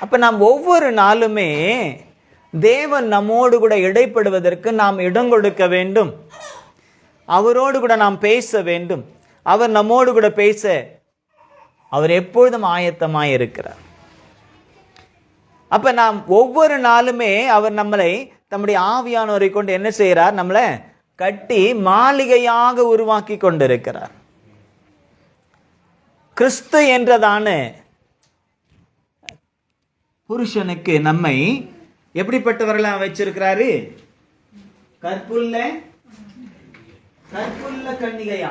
அப்ப நாம் ஒவ்வொரு நாளுமே தேவன் நம்மோடு கூட இடைப்படுவதற்கு நாம் இடம் கொடுக்க வேண்டும். அவரோடு கூட நாம் பேச வேண்டும். அவர் நம்மோடு கூட பேச அவர் எப்பொழுதும் ஆயத்தமாய் இருக்கிறார். அப்ப நாம் ஒவ்வொரு நாளுமே அவர் நம்மளை தம்முடைய ஆவியானவரை கொண்டு என்ன செய்கிறார்? நம்மளை கட்டி மாளிகையாக உருவாக்கி கொண்டிருக்கிறார். கிறிஸ்து என்றதான புருஷனுக்கு நம்மை எப்படிப்பட்டவர்களா வச்சிருக்கிறாரு? கற்புள்ள கன்னிகையா.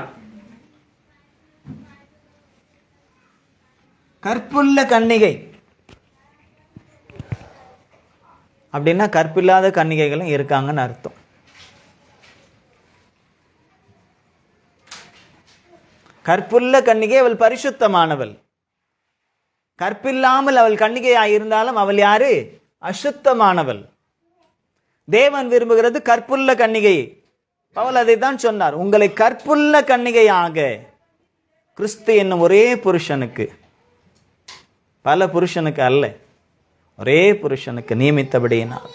கற்புள்ள கன்னிகை அப்படின்னா கற்பில்லாத கன்னிகைகளும் இருக்காங்கன்னு அர்த்தம். கற்புள்ள கன்னிகை அவள் பரிசுத்தமானவள். கற்பில்லாமல் அவள் கன்னிகையாய் இருந்தாலும் அவள் யாரு? அசுத்தமானவள். தேவன் விரும்புகிறது கற்புள்ள கன்னிகை. பவுல் அதை தான் சொன்னார், உங்களை கற்புள்ள கன்னிகையாக கிறிஸ்து என்னும் ஒரே புருஷனுக்கு, பல புருஷனுக்கு அல்ல, ஒரே புருஷனுக்கு நியமித்தபடியினால்.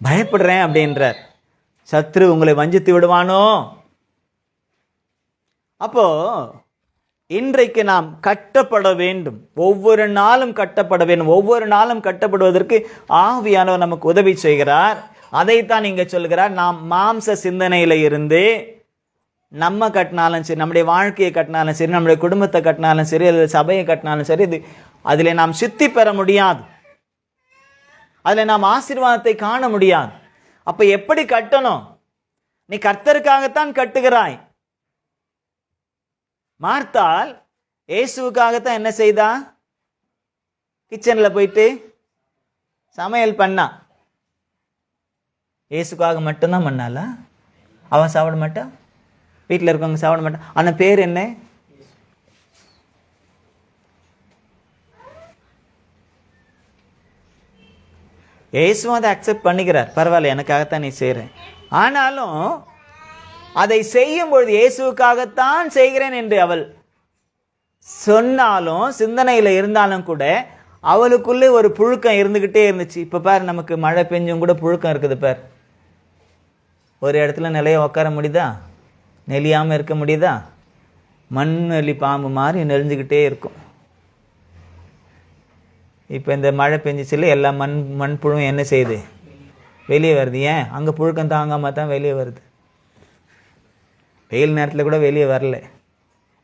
பயப்படுறேன் அப்படின்றார். சத்ரு உங்களை வஞ்சித்து விடுவானோ? அப்போ இன்றைக்கு நாம் கட்டப்பட வேண்டும். ஒவ்வொரு நாளும் கட்டப்பட வேண்டும். ஒவ்வொரு நாளும் கட்டப்படுவதற்கு ஆவியானவர் நமக்கு உதவி செய்கிறார். அதைத்தான் இங்க சொல்கிறார். நாம் மாம்ச சிந்தனையில இருந்து நம்ம கட்டினாலும் சரி, நம்முடைய வாழ்க்கையை கட்டினாலும் சரி, நம்முடைய குடும்பத்தை கட்டினாலும் சரி, அல்லது சபையை கட்டினாலும் சரி, அதில் நாம் சித்தி பெற முடியாது, அதில் நாம் ஆசீர்வாதத்தை காண முடியாது. அப்ப எப்படி கட்டணும்? நீ கர்த்தருக்காகத்தான் கட்டுகிறாய். மார்த்தாள் இயேசுவுக்காகத்தான் என்ன செய்தா? கிச்சன்ல போயிட்டு சமையல் பண்ணா. இயேசுக்காக மட்டும்தான் பண்ணால, அவன் சாப்பிட மாட்டான், வீட்டில் இருக்கவங்க சாப்பிட மாட்டான். ஆனா பேர் என்ன? இயேசுவும் அதை அக்செப்ட் பண்ணிக்கிறார். பரவாயில்ல, எனக்காகத்தான் நீ செய்கிறேன். ஆனாலும் அதை செய்யும் பொழுது இயேசுக்காகத்தான் செய்கிறேன் என்று அவள் சொன்னாலும், சிந்தனையில் இருந்தாலும் கூட அவளுக்குள்ளே ஒரு புழுக்கம் இருந்துகிட்டே இருந்துச்சு. இப்ப பாரு, நமக்கு மழை பெஞ்சும் கூட புழுக்கம் இருக்குது பார். ஒரு இடத்துல நிலைய உட்கார முடியுதா? நெளியாம இருக்க முடியுதா? மண்ணெலி பாம்பு மாதிரி நெளிஞ்சுக்கிட்டே இருக்கும். இப்போ இந்த மழை பெஞ்சிச்சில்ல, எல்லா மண்புழுவும் என்ன செய்யுது? வெளியே வருது. ஏன்? அங்கே புழுக்கம் தாங்காம தான் வெளியே வருது. வெயில் நேரத்தில் கூட வெளியே வரல.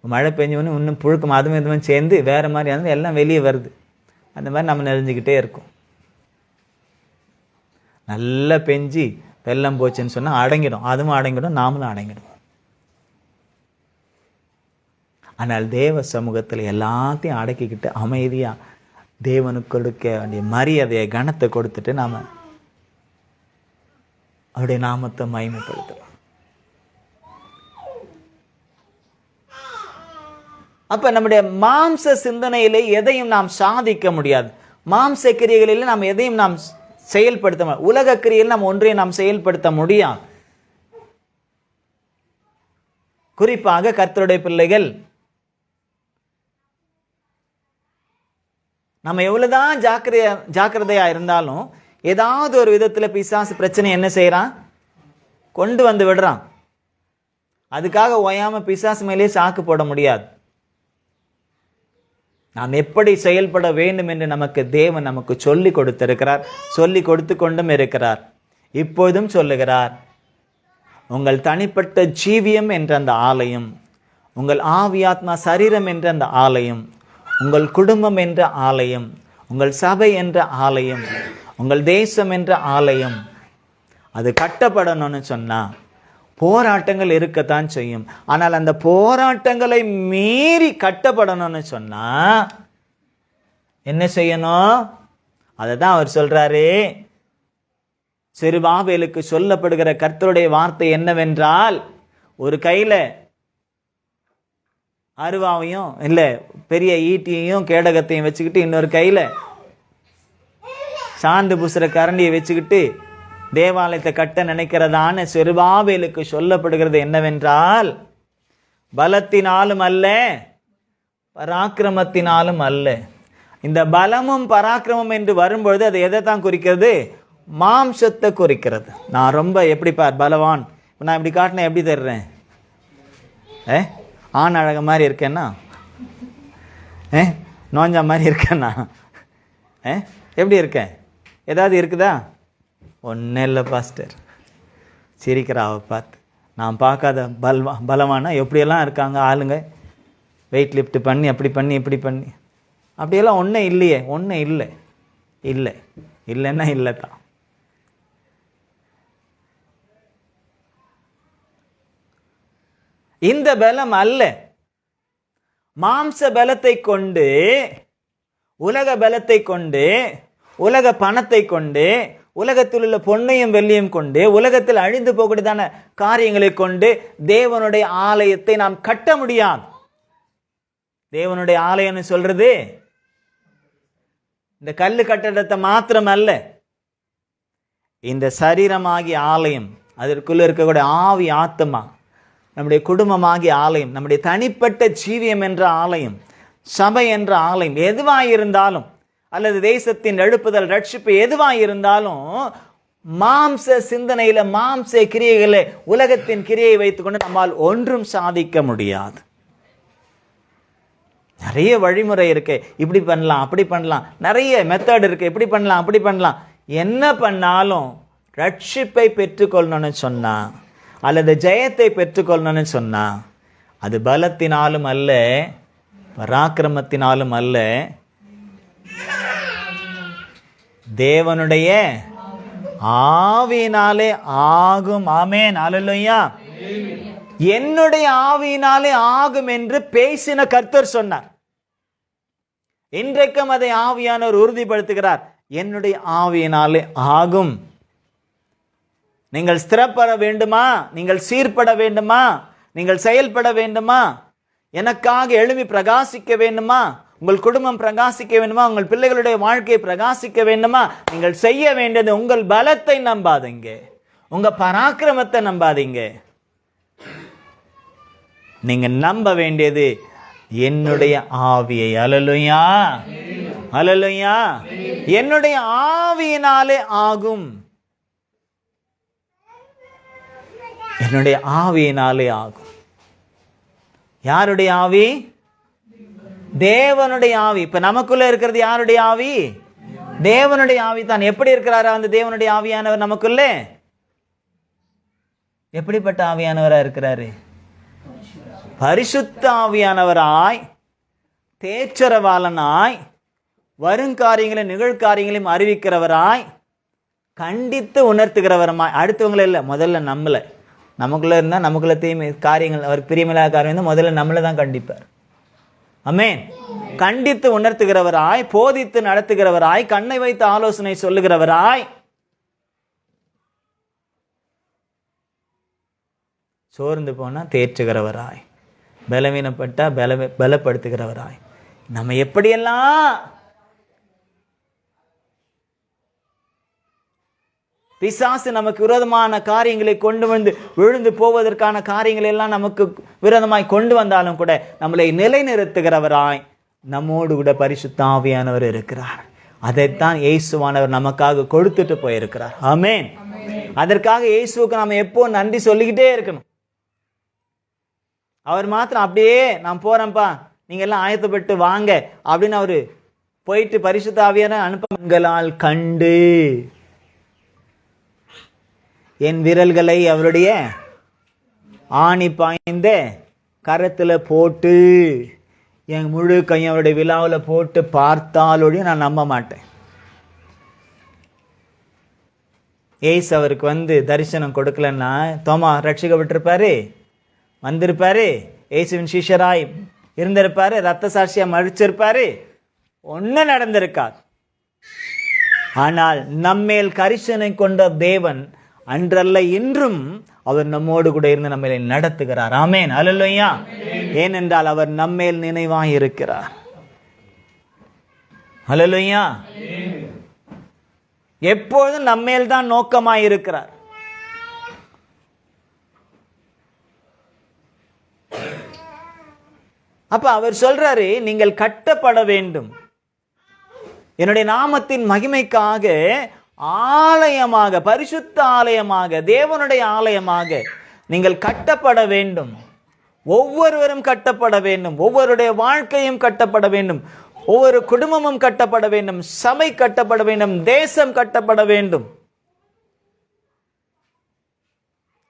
மழை பெஞ்சவொன்னு இன்னும் புழுக்கம் அதுவும் இதுவும் சேர்ந்து வேற மாதிரி வந்து எல்லாம் வெளியே வருது. அந்த மாதிரி நம்ம நெளிஞ்சுக்கிட்டே இருக்கும். நல்லா பெஞ்சி வெள்ளம் போச்சுன்னு சொன்னால் அடங்கிடும், அதுவும் அடங்கிடும், நாமளும் அடங்கிடும். ஆனால் தேவ சமூகத்தில் எல்லாத்தையும் அடக்கிக்கிட்டு அமைதியாக தேவனுக்கு கொடுக்க வேண்டிய மரியாதையை, கனத்தை கொடுத்துட்டு நாம அவருடைய நாமத்தை மகிமைப்படுத்துறோம். அப்ப நம்முடைய மாம்ச சிந்தனையிலே எதையும் நாம் சாதிக்க முடியாது. மாம்ச கிரியைகளில் நாம் எதையும் நாம் செயல்படுத்த முடியாது. உலக கிரியையில் நாம் ஒன்றையும் நாம் செயல்படுத்த முடியாது. குறிப்பாக கர்த்தருடைய பிள்ளைகள் நம்ம எவ்வளவுதான் ஜாக்கிரதையா இருந்தாலும் ஏதாவது ஒரு விதத்துல பிசாசு பிரச்சனை என்ன செய்யறான், கொண்டு வந்து விடுறான். அதுக்காக ஓயாம பிசாசு மேலேயே சாக்கு போட முடியாது. நாம் எப்படி செயல்பட வேண்டும் என்று தேவன் நமக்கு சொல்லி கொடுத்திருக்கிறார், சொல்லி கொடுத்து கொண்டும் இருக்கிறார். இப்போதும் சொல்லுகிறார், உங்கள் தனிப்பட்ட ஜீவியம் என்ற அந்த ஆலயம், உங்கள் ஆவியாத்மா சரீரம் என்ற அந்த ஆலயம், உங்கள் குடும்பம் என்ற ஆலயம், உங்கள் சபை என்ற ஆலயம், உங்கள் தேசம் என்ற ஆலயம், அது கட்டப்படணும்னு சொன்னா போராட்டங்கள் இருக்கத்தான் செய்யும். ஆனால் அந்த போராட்டங்களை மீறி கட்டப்படணும்னு சொன்னா என்ன செய்யணும்? அதை தான் அவர் சொல்றாரு. செருபாபேலுக்கு சொல்லப்படுகிற கர்த்தருடைய வார்த்தை என்னவென்றால், ஒரு கையில அருவாவையும் இல்ல பெரிய ஈட்டியையும் கேடகத்தையும் வச்சுக்கிட்டு, இன்னொரு கையில சாந்து பூசுற கரண்டியை வச்சுக்கிட்டு தேவாலயத்தை கட்ட நினைக்கிறதான செருபாபேலுக்கு சொல்லப்படுகிறது என்னவென்றால், பலத்தினாலும் அல்ல பராக்கிரமத்தினாலும் அல்ல. இந்த பலமும் பராக்கிரமம் என்று வரும்பொழுது அது எதை தான் குறிக்கிறது? மாம்சத்தை குறிக்கிறது. நான் ரொம்ப எப்படி பலவான், நான் இப்படி காட்டினேன் எப்படி தர்றேன்? ஆண் அழக மாதிரி இருக்கேன்னா, நோஞ்சா மாதிரி இருக்கேன்னா, எப்படி இருக்கேன்? ஏதாவது இருக்குதா? ஒன்றும் இல்லை பாஸ்டர். சிரிக்கிறாவை பார்த்து. நான் பார்க்காத பலவானா எப்படியெல்லாம் இருக்காங்க ஆளுங்க, வெயிட் லிஃப்ட் பண்ணி அப்படி பண்ணி இப்படி பண்ணி, அப்படியெல்லாம் ஒன்றும் இல்லையே. ஒன்றும் இல்லை. இல்லை இல்லைன்னா இல்லை தான். இந்த பலம் அல்ல. மாம்ச பலத்தை கொண்டு, உலக பலத்தை கொண்டு, உலக பணத்தை கொண்டு, உலகத்தில் உள்ள பொன்னையும் வெள்ளியும் கொண்டு, உலகத்தில் அழிந்து போகக்கூடியதான காரியங்களை கொண்டு தேவனுடைய ஆலயத்தை நாம் கட்ட முடியாது. தேவனுடைய ஆலயம்னு சொல்றது இந்த கல்லு கட்டடத்தை மாத்திரம் அல்ல, இந்த சரீரமாகிய ஆலயம், அதற்குள்ள இருக்கக்கூடிய ஆவி ஆத்மா, நம்முடைய குடும்பமாகிய ஆலயம், நம்முடைய தனிப்பட்ட ஜீவியம் என்ற ஆலயம், சபை என்ற ஆலயம், எதுவாயிருந்தாலும், அல்லது தேசத்தின் எழுப்புதல் ரட்சிப்பு எதுவாயிருந்தாலும், மாம்ச சிந்தனையில மாம்ச கிரியைகளை, உலகத்தின் கிரியை வைத்துக்கொண்டு நம்மால் ஒன்றும் சாதிக்க முடியாது. நிறைய வழிமுறை இருக்கு, இப்படி பண்ணலாம் அப்படி பண்ணலாம், நிறைய மெத்தட் இருக்கு, இப்படி பண்ணலாம் அப்படி பண்ணலாம். என்ன பண்ணாலும் ரட்சிப்பை பெற்றுக்கொள்ளணும்னு சொன்னா, அல்லது ஜெயத்தை பெற்றுக்கொள்ளணும்னு சொன்னா, அது பலத்தினாலும் அல்ல பராக்கிரமத்தினாலும் அல்ல, தேவனுடைய ஆவியினாலே ஆகும். ஆமென், அல்லேலூயா. என்னுடைய ஆவியினாலே ஆகும் என்று பேசின கர்த்தர் சொன்னார். இன்றைக்கும் அதை ஆவியானவர் உறுதிப்படுத்துகிறார். என்னுடைய ஆவியினாலே ஆகும். நீங்கள் ஸ்திரப்பட வேண்டுமா? நீங்கள் சீர்பட வேண்டுமா? நீங்கள் செயல்பட வேண்டுமா? எனக்காக எழும்பி பிரகாசிக்க வேண்டுமா? உங்கள் குடும்பம் பிரகாசிக்க வேண்டுமா? உங்கள் பிள்ளைகளுடைய வாழ்க்கையை பிரகாசிக்க வேண்டுமா? நீங்கள் செய்ய வேண்டியது, உங்கள் பலத்தை நம்பாதீங்க, உங்க பராக்கிரமத்தை நம்பாதீங்க. நீங்க நம்ப வேண்டியது என்னுடைய ஆவியை. அல்லேலூயா, அல்லேலூயா. என்னுடைய ஆவியினாலே ஆகும். என்னுடைய ஆவியினாலே ஆகும். யாருடைய ஆவி? தேவனுடைய ஆவி. இப்ப நமக்குள்ள இருக்கிறது யாருடைய ஆவி? தேவனுடைய ஆவி தான். எப்படி இருக்கிறாரா அந்த தேவனுடைய ஆவியானவர் நமக்குள்ளே? எப்படிப்பட்ட ஆவியானவரா இருக்கிறாரு? பரிசுத்த ஆவியானவராய், தேற்றரவாளனாய், வருங்காரியங்களை நிகழ்காரியங்களையும் அறிவிக்கிறவராய், கண்டித்து உணர்த்துகிறவரமாய். அடுத்தவங்கள இல்லை, முதல்ல நம்மளை. நமக்குள்ள இருந்தால் நமக்குள்ள தீமை காரியங்கள், அவர் பிரியமில்லாத காரியம் இருந்தால் முதல்ல நம்மளை தான் கண்டிப்பார். ஆமென். கண்டித்து உணர்த்துகிறவராய், போதித்து நடத்துகிறவராய், கண்ணை வைத்து ஆலோசனை சொல்லுகிறவராய், சோர்ந்து போனா தேற்றுகிறவராய், பலவீனப்பட்டா பலப்படுத்துகிறவராய். நம்ம எப்படியெல்லாம் பிசாசு நமக்கு விரோதமான காரியங்களை கொண்டு வந்து விழுந்து போவதற்கான காரியங்களை எல்லாம் நமக்கு விரோதமாய் கொண்டு வந்தாலும் கூட நம்மளை நிலைநிறுத்துகிறவராய், நம்மோடு கூட பரிசுத்த ஆவியானவர் இருக்கிறார். அதைத்தான் இயேசுவானவர் நமக்காக கொடுத்துட்டு போயிருக்கிறார். ஆமென். அதற்காக இயேசுவுக்கு நாம எப்போ நன்றி சொல்லிக்கிட்டே இருக்கணும். அவர் மாத்திரம் அப்படியே நான் போறேன்ப்பா, நீங்க எல்லாம் ஆயத்தப்பட்டு வாங்க அப்படின்னு அவரு போயிட்டு பரிசுத்த ஆவியானவர் அனுப்பங்களால் கண்டு என் விரல்களை அவருடைய ஆணி பாய்ந்த கரத்துல போட்டு என் முழு கையும் அவருடைய விழாவில் போட்டு பார்த்தாலோடையும் நான் நம்ப மாட்டேன். ஏசு அவருக்கு தரிசனம் கொடுக்கலன்னா தோமா ரட்சிக்கப்பட்டிருப்பாரு, வந்திருப்பாரு, ஏசுவின் சிஷ்யராய் இருந்திருப்பாரு, ரத்த சாட்சியா மறிச்சிருப்பாரு, ஒன்னும் நடந்திருக்காது. ஆனால் நம்மேல் கரிசனை கொண்ட தேவன் அன்றல்ல இன்றும் அவர் நம்மோடு கூட இருந்து நம்மை நடத்துகிறார். ஆமென். அல்லேலூயா. ஏனென்றால் அவர் நம்மேல் நினைவாய் இருக்கிறார். அல்லேலூயா. எப்பொழுதும் நம்மேல் தான் நோக்கமாய் இருக்கிறார். அப்ப அவர் சொல்றாரு, நீங்கள் கட்டப்பட வேண்டும், என்னுடைய நாமத்தின் மகிமைக்காக ஆலயமாக, பரிசுத்த ஆலயமாக, தேவனுடைய ஆலயமாக நீங்கள் கட்டப்பட வேண்டும். ஒவ்வொருவரும் கட்டப்பட வேண்டும், ஒவ்வொருடைய வாழ்க்கையும் கட்டப்பட வேண்டும், ஒவ்வொரு குடும்பமும் கட்டப்பட வேண்டும், சபை கட்டப்பட வேண்டும், தேசம் கட்டப்பட வேண்டும்.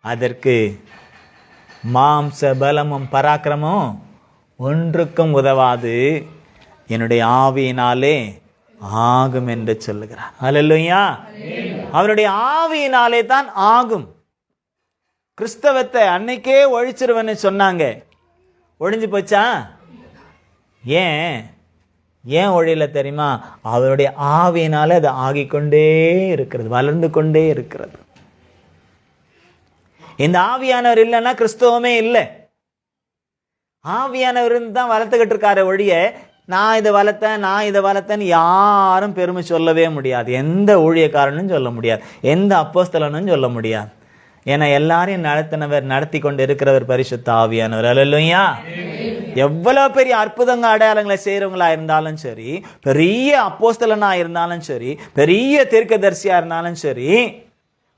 அதற்கு மாம்ச பலமும் பராக்கிரமும் ஒன்றுக்கும் உதவாது, என்னுடைய ஆவியினாலே ஆகும் என்று சொல்லுகிறார். அல்லேலூயா. அவருடைய ஆவியினாலே தான் ஆகும். கிறிஸ்தவத்தை அன்னைக்கே ஒழிச்சிருவன்னு சொன்னாங்க, ஒழிஞ்சு போச்சா? ஏன் ஒழியல தெரியுமா? அவருடைய ஆவியினாலே அது ஆகிக்கொண்டே இருக்கிறது, வளர்ந்து கொண்டே இருக்கிறது. இந்த ஆவியானவர் இல்லைன்னா கிறிஸ்தவமே இல்லை. ஆவியானவர் தான் வளர்த்துக்கிட்டு இருக்காரு ஒழிய நான் இதை வளர்த்தேன்னு யாரும் பெருமை சொல்லவே முடியாது. எந்த ஊழியக்காரனும் சொல்ல முடியாது, எந்த அப்போஸ்தலனும் சொல்ல முடியாது. ஏன்னா எல்லாரையும் நடத்தி கொண்டு இருக்கிறவர் பரிசுத்த ஆவியானவர். அல்லேலூயா. எவ்வளவு பெரிய அற்புதங்க அடையாளங்களை செய்யறவங்களா இருந்தாலும் சரி, பெரிய அப்போஸ்தலனா இருந்தாலும் சரி, பெரிய தீர்க்கதரிசியா இருந்தாலும் சரி,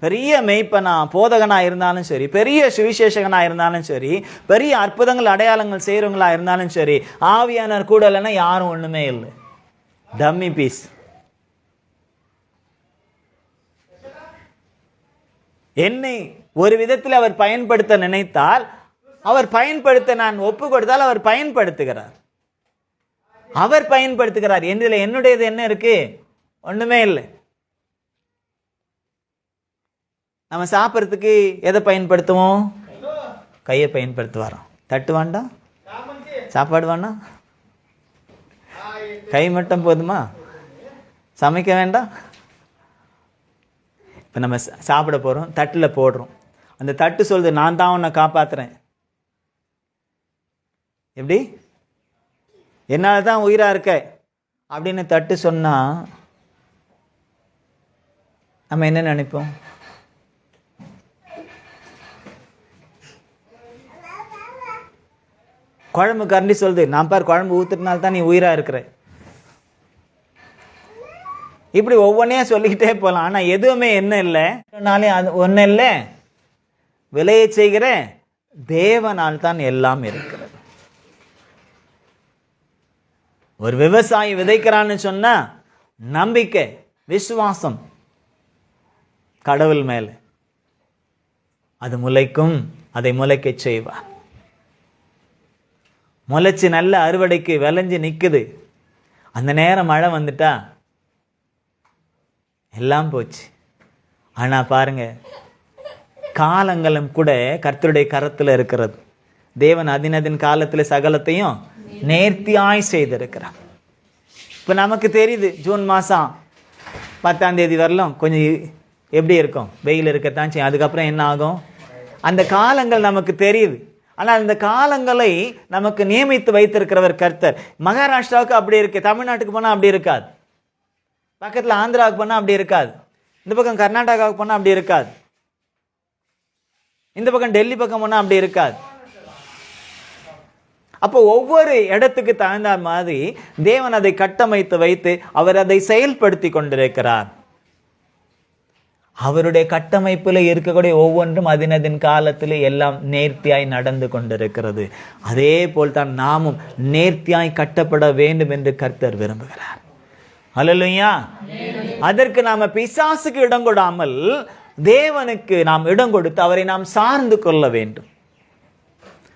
பெரிய மெய்ப்பனா போதகனா இருந்தாலும் சரி, பெரிய சுவிசேஷகனா இருந்தாலும் சரி, பெரிய அற்புதங்கள் அடையாளங்கள் செய்யறவங்களா இருந்தாலும் சரி, ஆவியானவர் கூட இல்லைன்னா யாரும் ஒண்ணுமே இல்லை, டம்மி பீஸ். என்னை ஒரு விதத்தில் அவர் பயன்படுத்த நினைத்தால், அவர் பயன்படுத்த நான் ஒப்பு கொடுத்தால் அவர் பயன்படுத்துகிறார். என்னுடையது என்ன இருக்கு? ஒண்ணுமே இல்லை. நம்ம சாப்பிட்றதுக்கு எதை பயன்படுத்துவோம்? கையை பயன்படுத்துவாரோம். தட்டு வேண்டாம், சாப்பாடு வேண்டாம், கை மட்டும் போதுமா? சமைக்க வேண்டாம். இப்போ நம்ம சாப்பிட போகிறோம், தட்டில் போடுறோம். அந்த தட்டு சொல்லுது, நான் தான் உன்னை காப்பாற்றுறேன். எப்படி? என்னால் தான் உயிராக இருக்க அப்படின்னு தட்டு சொன்னால் நம்ம என்ன நினைப்போம்? குழம்பு கரண்டி சொல்லுது, நான் பார் குழம்பு ஊத்துறதுனால தான் நீ உயிராக இருக்கிற. இப்படி ஒவ்வொன்றையா சொல்லிக்கிட்டே போகலாம். ஆனால் எதுவுமே என்ன இல்லை, அது ஒன்றும் இல்லை, விளைய செய்கிற தேவனால் தான் எல்லாம் இருக்கிறது. ஒரு விவசாயி விதைக்கிறான்னு சொன்னா நம்பிக்கை, விசுவாசம் கடவுள் மேல, அது முளைக்கும், அதை முளைக்க செய்வார். முளைச்சு நல்ல அறுவடைக்கு விளைஞ்சு நிக்குது. அந்த நேரம் மழை வந்துட்டா எல்லாம் போச்சு. ஆனா பாருங்க, காலங்களும் கூட கர்த்தருடைய கரத்துல இருக்கிறது. தேவன் அதினதின் காலத்துல சகலத்தையும் நேர்த்தியாய் செய்திருக்கிறார். இப்ப நமக்கு தெரியுது, ஜூன் மாசம் 10ஆம் தேதி வரலாம் கொஞ்சம் எப்படி இருக்கும், வெயில் இருக்கத்தான் செய்யும். அதுக்கப்புறம் என்ன ஆகும்? அந்த காலங்கள் நமக்கு தெரியுது. ஆனால் அந்த காலங்களை நமக்கு நியமித்து வைத்திருக்கிறவர் கர்த்தர். மகாராஷ்டிராவுக்கு அப்படி இருக்கு, தமிழ்நாட்டுக்கு போனால் அப்படி இருக்காது, பக்கத்தில் ஆந்திராவுக்கு போனால் அப்படி இருக்காது, இந்த பக்கம் கர்நாடகாவுக்கு போனால் அப்படி இருக்காது, இந்த பக்கம் டெல்லி பக்கம் போனால் அப்படி இருக்காது. அப்போ ஒவ்வொரு இடத்துக்கு தகுந்த மாதிரி தேவன் அதை கட்டமைத்து வைத்து அவர் அதை செயல்படுத்தி கொண்டிருக்கிறார். அவருடைய கட்டமைப்பில் இருக்கக்கூடிய ஒவ்வொன்றும் அதனதின் காலத்தில் எல்லாம் நேர்த்தியாய் நடந்து கொண்டிருக்கிறது. அதே போல் தான் நாமும் நேர்த்தியாய் கட்டப்பட வேண்டும் என்று கர்த்தர் விரும்புகிறார். அல்லேலூயா. அதற்கு நாம பிசாசுக்கு இடம் கொடாமல் தேவனுக்கு நாம் இடம் கொடுத்து அவரை நாம் சார்ந்து கொள்ள வேண்டும்.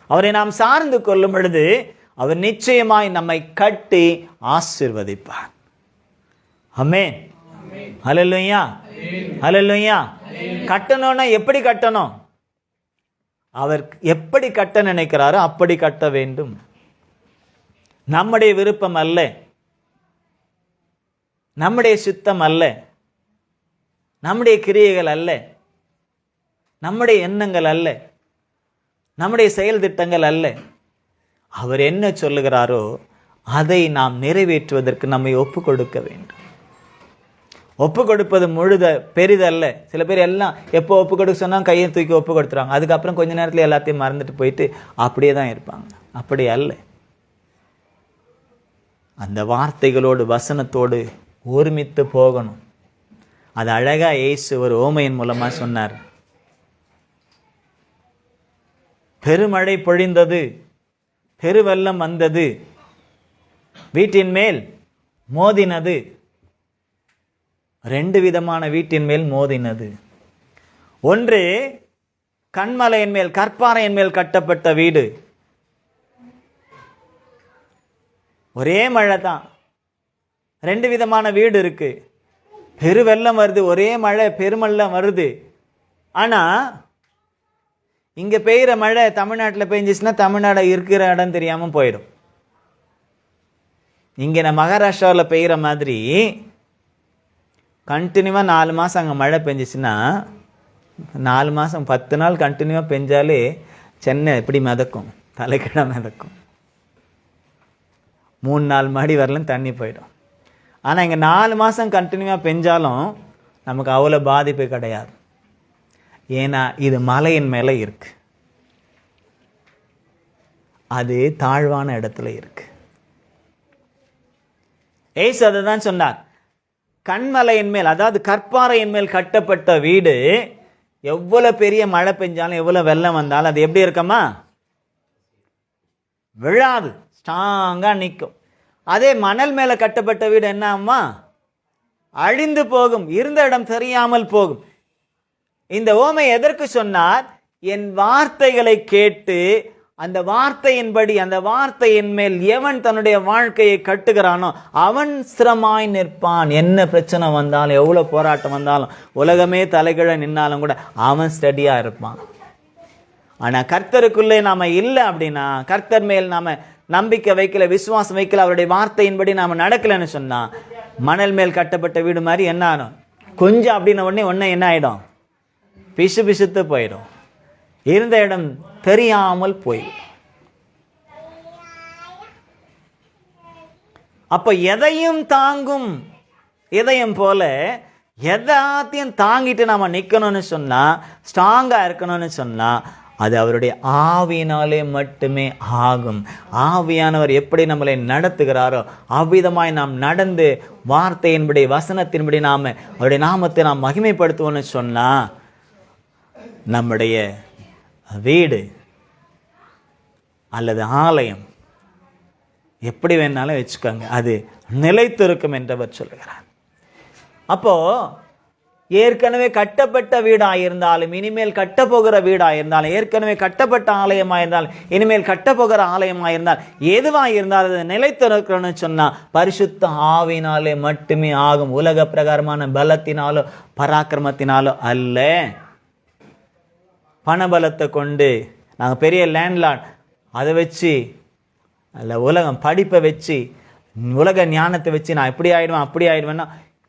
அவரை நாம் சார்ந்து கொள்ளும் பொழுது அவர் நிச்சயமாய் நம்மை கட்டி ஆசீர்வதிப்பார். ஆமென். அல்லேலூயா. அல்லேலூயா. கட்டணும்னா எப்படி கட்டணும்? அவர் எப்படி கட்ட நினைக்கிறாரோ அப்படி கட்ட வேண்டும். நம்முடைய விருப்பம் அல்ல, நம்முடைய சித்தம் அல்ல, நம்முடைய கிரியைகள் அல்ல, நம்முடைய எண்ணங்கள் அல்ல, நம்முடைய செயல் திட்டங்கள் அல்ல. அவர் என்ன சொல்லுகிறாரோ அதை நாம் நிறைவேற்றுவதற்கு நம்மை ஒப்பு கொடுக்க வேண்டும். ஒப்பு கொடுப்பது பெரிதல்ல. சில பேர் எல்லாம் எப்போ ஒப்பு கொடுக்க சொன்னால் கையை தூக்கி ஒப்பு கொடுத்துருவாங்க. அதுக்கப்புறம் கொஞ்ச நேரத்தில் எல்லாத்தையும் மறந்துட்டு போயிட்டு அப்படியே தான் இருப்பாங்க. அப்படி அல்ல. அந்த வார்த்தைகளோடு வசனத்தோடு ஒருமித்து போகணும். அது அழகா இயேசு ஒரு ஓமையின் மூலமா சொன்னார். பெருமழை பொழிந்தது, பெருவெள்ளம் வந்தது, வீட்டின் மேல் மோதினது. 2 விதமான வீட்டின் மேல் மோதினது. ஒன்று கண்மலையின் மேல் கற்பாறையின் மேல் கட்டப்பட்ட வீடு. ஒரே மழை தான், 2 விதமான வீடு இருக்கு. பெருவெள்ளம் வருது, ஒரே மழை பெருமெள்ளம் வருது. ஆனா இங்க பெய்கிற மழை தமிழ்நாட்டில் பெஞ்சிச்சுன்னா தமிழ்நாடு இருக்கிற இடம் தெரியாம போயிடும். இங்க நான் மகாராஷ்டிராவில் பெய்கிற மாதிரி கண்டினியூவா 4 மாசம் அங்கே மழை பெஞ்சிச்சுன்னா 4 மாசம் 10 நாள் கண்டினியூவா பெஞ்சாலே சென்னை எப்படி மிதக்கும், தலைக்கிழ மிதக்கும். 3-4 மாடி வரலாம் தண்ணி போயிடும். ஆனால் இங்கே 4 மாதம் கண்டினியூவாக பெஞ்சாலும் நமக்கு அவ்வளோ பாதிப்பு கிடையாது. ஏன்னா இது மலையின் மேலே இருக்கு, அது தாழ்வான இடத்துல இருக்கு. ஏசு அதை தான் சொன்னார். கண்மலையின் மேல், அதாவது கற்பாறையின் மேல் கட்டப்பட்ட வீடு எவ்வளவு பெரிய மழை பெஞ்சாலும் எவ்வளவு வெள்ளம் வந்தாலும் அது எப்படி இருக்கமா? விழாது, ஸ்ட்ராங்கா நிற்கும். அதே மணல் மேல கட்டப்பட்ட வீடு என்ன ஆகுமா? அழிந்து போகும், இருந்த இடம் தெரியாமல் போகும். இந்த ஓமை எதற்கு சொன்னார்? என் வார்த்தைகளை கேட்டு அந்த வார்த்தையின்படி, அந்த வார்த்தையின் மேல் எவன் தன்னுடைய வாழ்க்கையை கட்டுகிறானோ அவன் ஸ்திரமாய் நிற்பான். என்ன பிரச்சனை வந்தாலும், எவ்வளவு போராட்டம் வந்தாலும், உலகமே தலைகீழ நின்னாலும் கூட அவன் ஸ்டடியா இருப்பான். ஆனா கர்த்தருக்குள்ளே நாம இல்லை அப்படின்னா, கர்த்தர் மேல் நாம நம்பிக்கை வைக்கல, விசுவாசம் வைக்கல, அவருடைய வார்த்தையின்படி நாம நடக்கலன்னு சொன்னா மணல் மேல் கட்டப்பட்ட வீடு மாதிரி என்ன ஆகும்? கொஞ்சம் அப்படின்ன உடனே என்ன ஆயிடும்? பிசு பிசுத்து போயிடும், இருந்த இடம் தெரியாமல் போயிடும். அப்ப எதையும் தாங்கும் இதயம் போல எல்லாத்தையும் தாங்கிட்டு நாம நிக்கணும்னு சொன்னா, ஸ்ட்ராங்கா இருக்கணும்னு சொன்னா அது அவருடைய ஆவியினாலே மட்டுமே ஆகும். ஆவியானவர் எப்படி நம்மளை நடத்துகிறாரோ அவ்விதமாய் நாம் நடந்து வார்த்தையின்படி, வசனத்தின்படி நாம அவருடைய நாமத்தை நாம் மகிமைப்படுத்துவோம்னு சொன்னா நம்முடைய வீடு அல்லது ஆலயம் எப்படி வேணாலும் வச்சுக்கோங்க, அது நிலைத்திருக்கும் என்றவர் சொல்லுகிறார். அப்போ ஏற்கனவே கட்டப்பட்ட வீடாயிருந்தாலும், இனிமேல் கட்டப்போகிற வீடாயிருந்தாலும், ஏற்கனவே கட்டப்பட்ட ஆலயமாயிருந்தாலும், இனிமேல் கட்டப்போகிற ஆலயமாயிருந்தால், எதுவாயிருந்தால் அது நிலைத்திருக்கணும்னு சொன்னா பரிசுத்த ஆவியினாலே மட்டுமே ஆகும். உலக பிரகாரமான பலத்தினாலோ பராக்கிரமத்தினாலோ அல்ல. பணபலத்தை கொண்டு நாங்கள் பெரிய லேண்ட்லார்ட் அதை வச்சு அல்ல, உலகம் படிப்பை வச்சு, உலக ஞானத்தை வச்சு நான் இப்படி ஆயிடுவேன் அப்படி ஆயிடுவேன்னா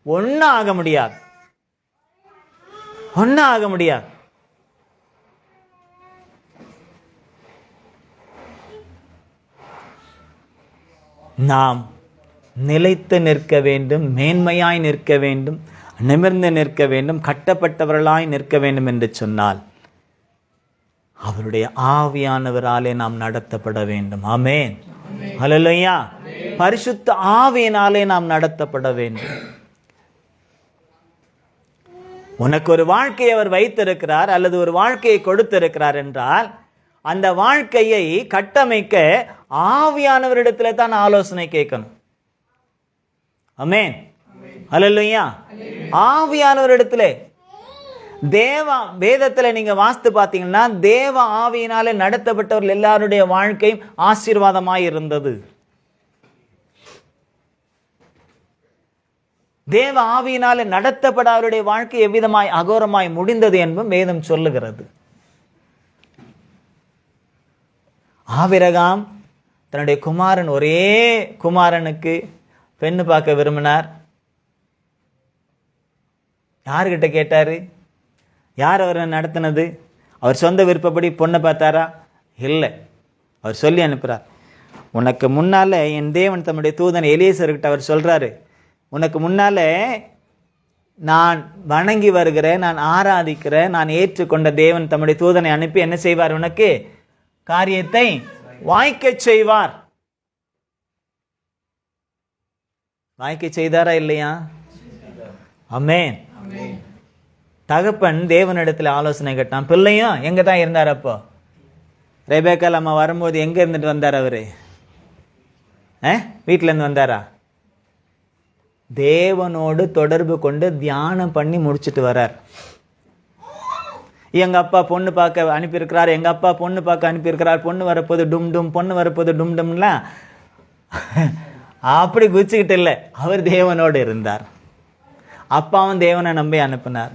ஒன்றும் ஆக முடியாது, ஒன்றும் ஆக முடியாது. நாம் நிலைத்து நிற்க வேண்டும், மேன்மையாய் நிற்க வேண்டும், நிமிர்ந்து நிற்க வேண்டும், கட்டப்பட்டவர்களாய் நிற்க வேண்டும் என்று சொன்னால் அவருடைய ஆவியானவராலே நாம் நடத்தப்பட வேண்டும். ஆமென். ஹல்லேலூயா. பரிசுத்த ஆவியினாலே நாம் நடத்தப்பட வேண்டும். உனக்கு ஒரு வாழ்க்கையை அவர் வைத்திருக்கிறார் அல்லது ஒரு வாழ்க்கையை கொடுத்திருக்கிறார் என்றால் அந்த வாழ்க்கையை கட்டமைக்க ஆவியானவரிடத்துல தான் ஆலோசனை கேட்கணும். ஆமென். ஹல்லேலூயா. ஆவியானவரிடத்துல வேதத்துல நீங்க வாசித்து பார்த்தீங்கன்னா தேவ ஆவியினாலே நடத்தப்பட்டவர்கள் எல்லாருடைய வாழ்க்கையும் ஆசீர்வாதமாய் இருந்தது. தேவ ஆவியினாலே நடத்தப்பட அவருடைய வாழ்க்கை எவ்விதமாய் அகோரமாய் முடிந்தது என்பதும் வேதம் சொல்லுகிறது. ஆபிரகாம் தன்னுடைய குமாரன் ஒரே குமாரனுக்கு பெண்ணு பார்க்க விரும்பினார். யாருக்கிட்ட கேட்டாரு? யார் அவரை நடத்தினது? அவர் சொந்த விருப்பப்படி பொண்ணை பார்த்தாரா? இல்லை. அவர் சொல்லி அனுப்புகிறார். உனக்கு முன்னால என் தேவன் தம்முடைய தூதன் எலியேசர்கிட்ட அவர் சொல்றாரு, உனக்கு முன்னால நான் வணங்கி வருகிறேன், நான் ஆராதிக்கிறேன், நான் ஏற்றுக்கொண்ட தேவன் தம்முடைய தூதனை அனுப்பி என்ன செய்வார்? உனக்கு காரியத்தை வாய்க்க செய்வார். வாய்க்க செய்தாரா இல்லையா? ஆமென். தகப்பன் தேவனிடத்துல ஆலோசனை கேட்டான். பிள்ளையும் எங்க தான் இருந்தார்? அப்போ ரெபேக்கால் அம்மா வரும்போது எங்க இருந்துட்டு வந்தார்? அவரு வீட்டுல இருந்து வந்தாரா? தேவனோடு தொடர்பு கொண்டு தியானம் பண்ணி முடிச்சுட்டு வரார். எங்க அப்பா பொண்ணு பார்க்க அனுப்பியிருக்கிறார், எங்க அப்பா பொண்ணு பார்க்க அனுப்பியிருக்கிறார், பொண்ணு வரப்போது டும் டும், பொண்ணு வரப்போது டும் டும்லாம் அப்படி குச்சிக்கிட்டு இல்லை. அவர் தேவனோடு இருந்தார். அப்பாவும் தேவனை நம்பி அனுப்பினார்.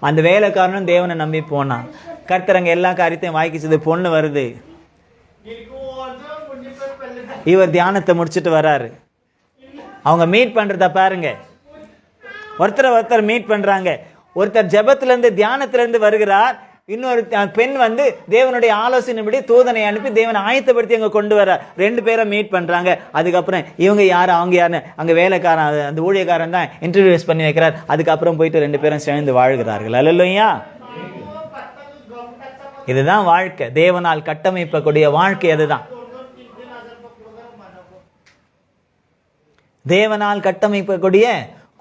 அந்த வேலைக்காரனும் தேவனை நம்பி போனான். கர்த்தரங்க எல்லா காரியத்தையும் வாய்க்கிச்சது. பொண்ணு வருது. இவர் தியானத்தை முடிச்சுட்டு வராரு. அவங்க மீட் பண்றத பாருங்க. ஒருத்தர் மீட் பண்றாங்க. ஒருத்தர் ஜெபத்திலிருந்து தியானத்திலிருந்து வருகிறார். இன்னொரு பெண் வந்து தேவனுடைய ஆலோசனைப்படி தூதனை அனுப்பி தேவனை ஆயத்தப்படுத்தி அங்க கொண்டு வர. ரெண்டு பேரை மீட் பண்றாங்க. அதுக்கப்புறம் இவங்க யாரு அவங்க யாருன்னு அங்க வேலைக்காரன் அந்த ஊழியக்காரன் தான் இன்ட்ரோடியூஸ் பண்ணி வைக்கிறார். அதுக்கப்புறம் போயிட்டு ரெண்டு பேரும் சேர்ந்து வாழ்கிறார்கள். அல்லேலூயா. இதுதான் வாழ்க்கை. தேவனால் கட்டமைக்கக்கூடிய வாழ்க்கை அதுதான். தேவனால் கட்டமைக்கக்கூடிய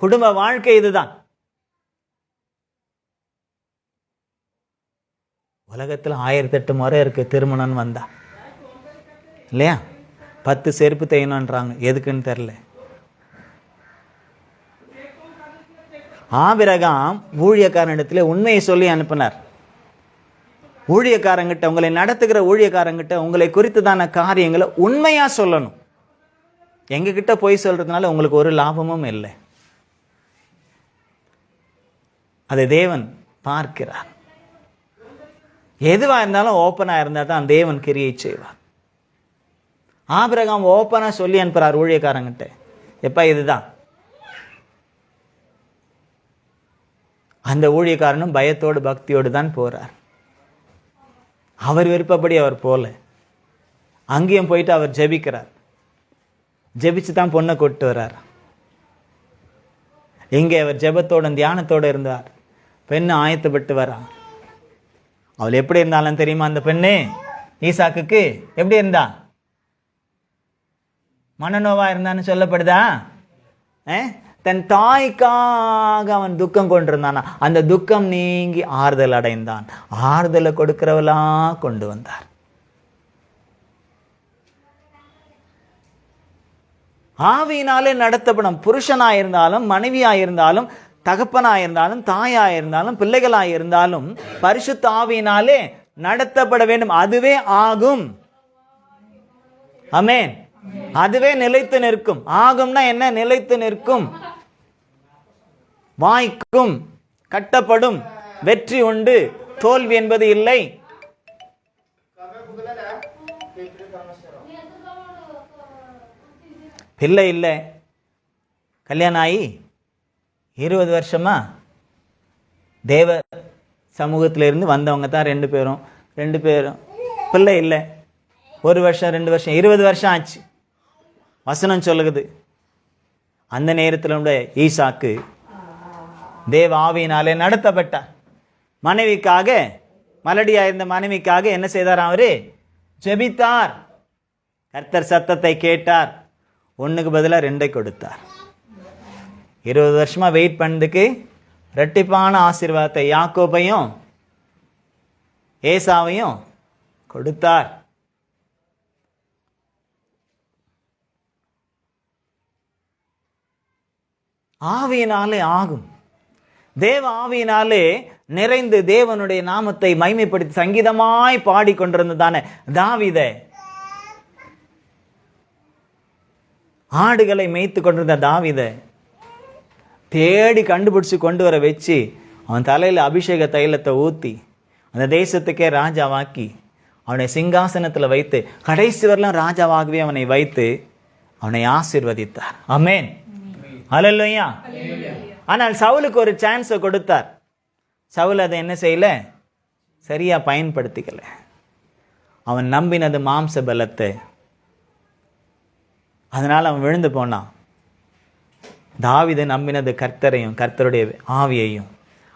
குடும்ப வாழ்க்கை இதுதான். உலகத்தில் 1008 முறை இருக்கு திருமணம் வந்தா இல்லையா? 10 செருப்பு தையணுன்றாங்க. எதுக்குன்னு தெரியல. ஆபிரகாம் ஊழியக்காரனிடத்துல உண்மையை சொல்லி அனுப்பினார். ஊழியக்காரங்கிட்ட, உங்களை நடத்துகிற ஊழியக்காரங்கிட்ட உங்களை குறித்துதான காரியங்களை உண்மையா சொல்லணும். எங்ககிட்ட போய் சொல்றதுனால உங்களுக்கு ஒரு லாபமும் இல்லை. அதை தேவன் பார்க்கிறார். எதுவா இருந்தாலும் ஓப்பனா இருந்தா தான் தேவன் கிரியை செய்வார். ஆபிரகாம் ஓப்பனா சொல்லி அனுப்புறார் ஊழியக்காரங்கிட்ட, எப்ப இதுதான். அந்த ஊழியக்காரனும் பயத்தோடு பக்தியோடு தான் போறார். அவர் விருப்பப்படி அவர் போல. அங்கேயும் போயிட்டு அவர் ஜெபிக்கிறார். ஜெபிச்சு தான் பொண்ணை கூட்டு வர்றார். இங்கே அவர் ஜெபத்தோட தியானத்தோடு இருந்தார். பெண்ணு ஆயத்தப்பட்டு வரா. அவள் எப்படி இருந்தாலும் தெரியுமா? அந்த பெண்ணு ஈசாக்குக்கு எப்படி இருந்தா? மனநோவா இருந்தான்னு சொல்லப்படுதா? தன் தாய்க்காக அவன் துக்கம் கொண்டிருந்தான். அந்த துக்கம் நீங்கி ஆறுதல் அடைந்தான். ஆறுதலை கொடுக்கிறவளா கொண்டு வந்தார். ஆவியினாலே நடத்தப்படும். புருஷனாயிருந்தாலும் மனைவியாயிருந்தாலும் தகப்பனாயிருந்தாலும் தாயாயிருந்தாலும் பிள்ளைகளாயிருந்தாலும் பரிசுத்த ஆவியினாலே நடத்தப்பட வேண்டும். அதுவே ஆகும். ஆமென். அதுவே நிலைத்து நிற்கும். ஆகும்னா என்ன? நிலைத்து நிற்கும், வாய்க்கும், கட்டப்படும், வெற்றி உண்டு, தோல்வி என்பது இல்லை. பிள்ளை இல்லை, கல்யாணம் ஆகி 20 வருஷமா தேவ சமூகத்திலிருந்து வந்தவங்க தான் ரெண்டு பேரும் பிள்ளை இல்லை. 1 வருஷம் 2 வருஷம் 20 வருஷம் ஆச்சு. வசனம் சொல்லுகிறது. அந்த நேரத்தில் ஈசாக்கு தேவ ஆவியினாலே நடத்தப்பட்டார். மனைவிக்காக மலடியாயிருந்த மனைவிக்காக என்ன செய்தார்? அவரு ஜெபித்தார். கர்த்தர் சத்தத்தை கேட்டார். 1க்கு பதிலாக 2 கொடுத்தார். 20 வருஷமா வெயிட் பண்ணதுக்கு இரட்டிப்பான ஆசீர்வாதத்தை யாக்கோபையும் ஏசாவையும் கொடுத்தார். ஆவியினாலே ஆகும். தேவ ஆவியினாலே நிறைந்து தேவனுடைய நாமத்தை மைமைப்படுத்தி சங்கீதமாய் பாடிக்கொண்டிருந்ததான தாவீதை, ஆடுகளை மேய்த்து கொண்டிருந்த தாவீதை தேடி கண்டுபிடிச்சு கொண்டு வர வச்சு அவன் தலையில் அபிஷேக தைலத்தை ஊற்றி அந்த தேசத்துக்கே ராஜாவாக்கி அவனை சிங்காசனத்தில் வைத்து கடைசி வரலாம் ராஜாவாகவே அவனை வைத்து அவனை ஆசீர்வதித்தார். ஆமென், ஹல்லேலூயா. ஆனால் சவுலுக்கு ஒரு சான்ஸை கொடுத்தார். சவுல் அதை என்ன செய்யல? சரியா பயன்படுத்திக்கல. அவன் நம்பினது மாம்ச பலத்தை, அதனால் அவன் விழுந்து போனான். தாவீது நம்பினது கர்த்தரையும் கர்த்தருடைய ஆவியையும்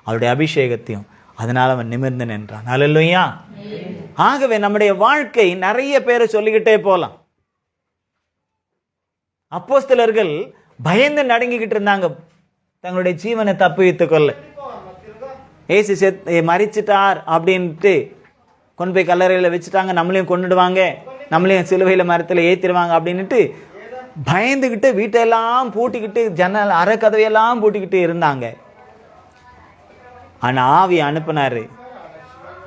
அவருடைய அபிஷேகத்தையும், அதனால் அவன் நிமிர்ந்து நின்றான். ஹல்லேலூயா. ஆகவே நம்முடைய வாழ்க்கை நிறைய பேரை சொல்லிக்கிட்டே போகலாம். அப்போஸ்தலர்கள் பயந்து நடுங்கிக்கிட்டு இருந்தாங்க, தங்களுடைய ஜீவனை தப்புவித்துக் கொள்ள. ஏசு மரிச்சிட்டார் அப்படின்ட்டு கொண்டு போய் கல்லறையில் வச்சுட்டாங்க, நம்மளையும் கொண்டுடுவாங்க, நம்மளையும் சிலுவையில் மரத்தில் ஏற்றிடுவாங்க அப்படின்ட்டு பயந்துக்கிட்டு வீட்டெல்லாம் பூட்டிக்கிட்டு ஜன்னல் அரைக்கதவையெல்லாம் பூட்டிக்கிட்டு இருந்தாங்க. ஆனால் ஆவியை அனுப்பினாரு.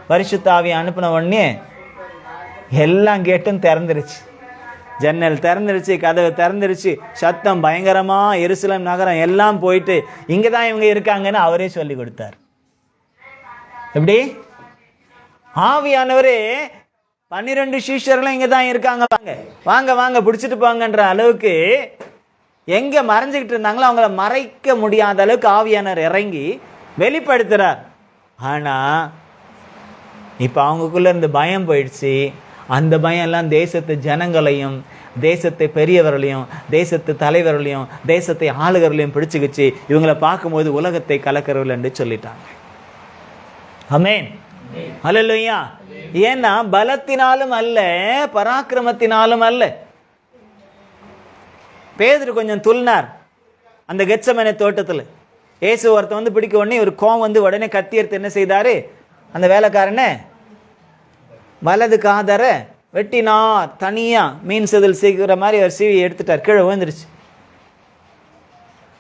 பரிசுத்த ஆவியை அனுப்பின உடனே எல்லாம் கேட்டும் திறந்துருச்சு. ஜன்னல் திறந்துருச்சு, கதவு திறந்துருச்சு, சத்தம் பயங்கரமா, எருசலேம் நகரம் எல்லாம் போயிட்டு இங்கே தான் இவங்க இருக்காங்கன்னு அவரே சொல்லி கொடுத்தார். எப்படி? ஆவியானவரே 12 சீஷர்களும் இங்கே தான் இருக்காங்க, வாங்க வாங்க வாங்க பிடிச்சிட்டு போங்கன்ற அளவுக்கு எங்கே மறைஞ்சிக்கிட்டு இருந்தாங்களோ அவங்கள மறைக்க முடியாத அளவுக்கு ஆவியானவர் இறங்கி வெளிப்படுத்துகிறார். ஆனால் இப்போ அவங்களுக்குள்ள இருந்து பயம் போயிடுச்சு. அந்த பயம் எல்லாம் தேசத்து ஜனங்களையும் தேசத்தை பெரியவர்களையும் தேசத்து தலைவர்களையும் தேசத்தை ஆளுகர்களையும் பிடிச்சுக்கிச்சு. இவங்களை பார்க்கும்போது உலகத்தை கலக்கிறவர்கள் என்று சொல்லிட்டாங்க. ஆமென், ஹல்லேலூயா. ஏன்னா பலத்தினாலும் அல்ல, பராக்கிரமத்தினாலும் அல்ல. பேதுரு கொஞ்சம் துள்ளினார் அந்த கெத்செமனே தோட்டத்தில். இயேசு ஒருத்தன் வந்து பிடிக்க உடனே ஒரு கோவம் வந்து உடனே கத்தி எடுத்து என்ன செய்தாரு? அந்த வேலைக்காரனை வலது காதர வெட்டினார். தனியா மீன் செதில் செய்கிற மாதிரி அவர் சீவி எடுத்துட்டார், கீழே விழுந்துருச்சு.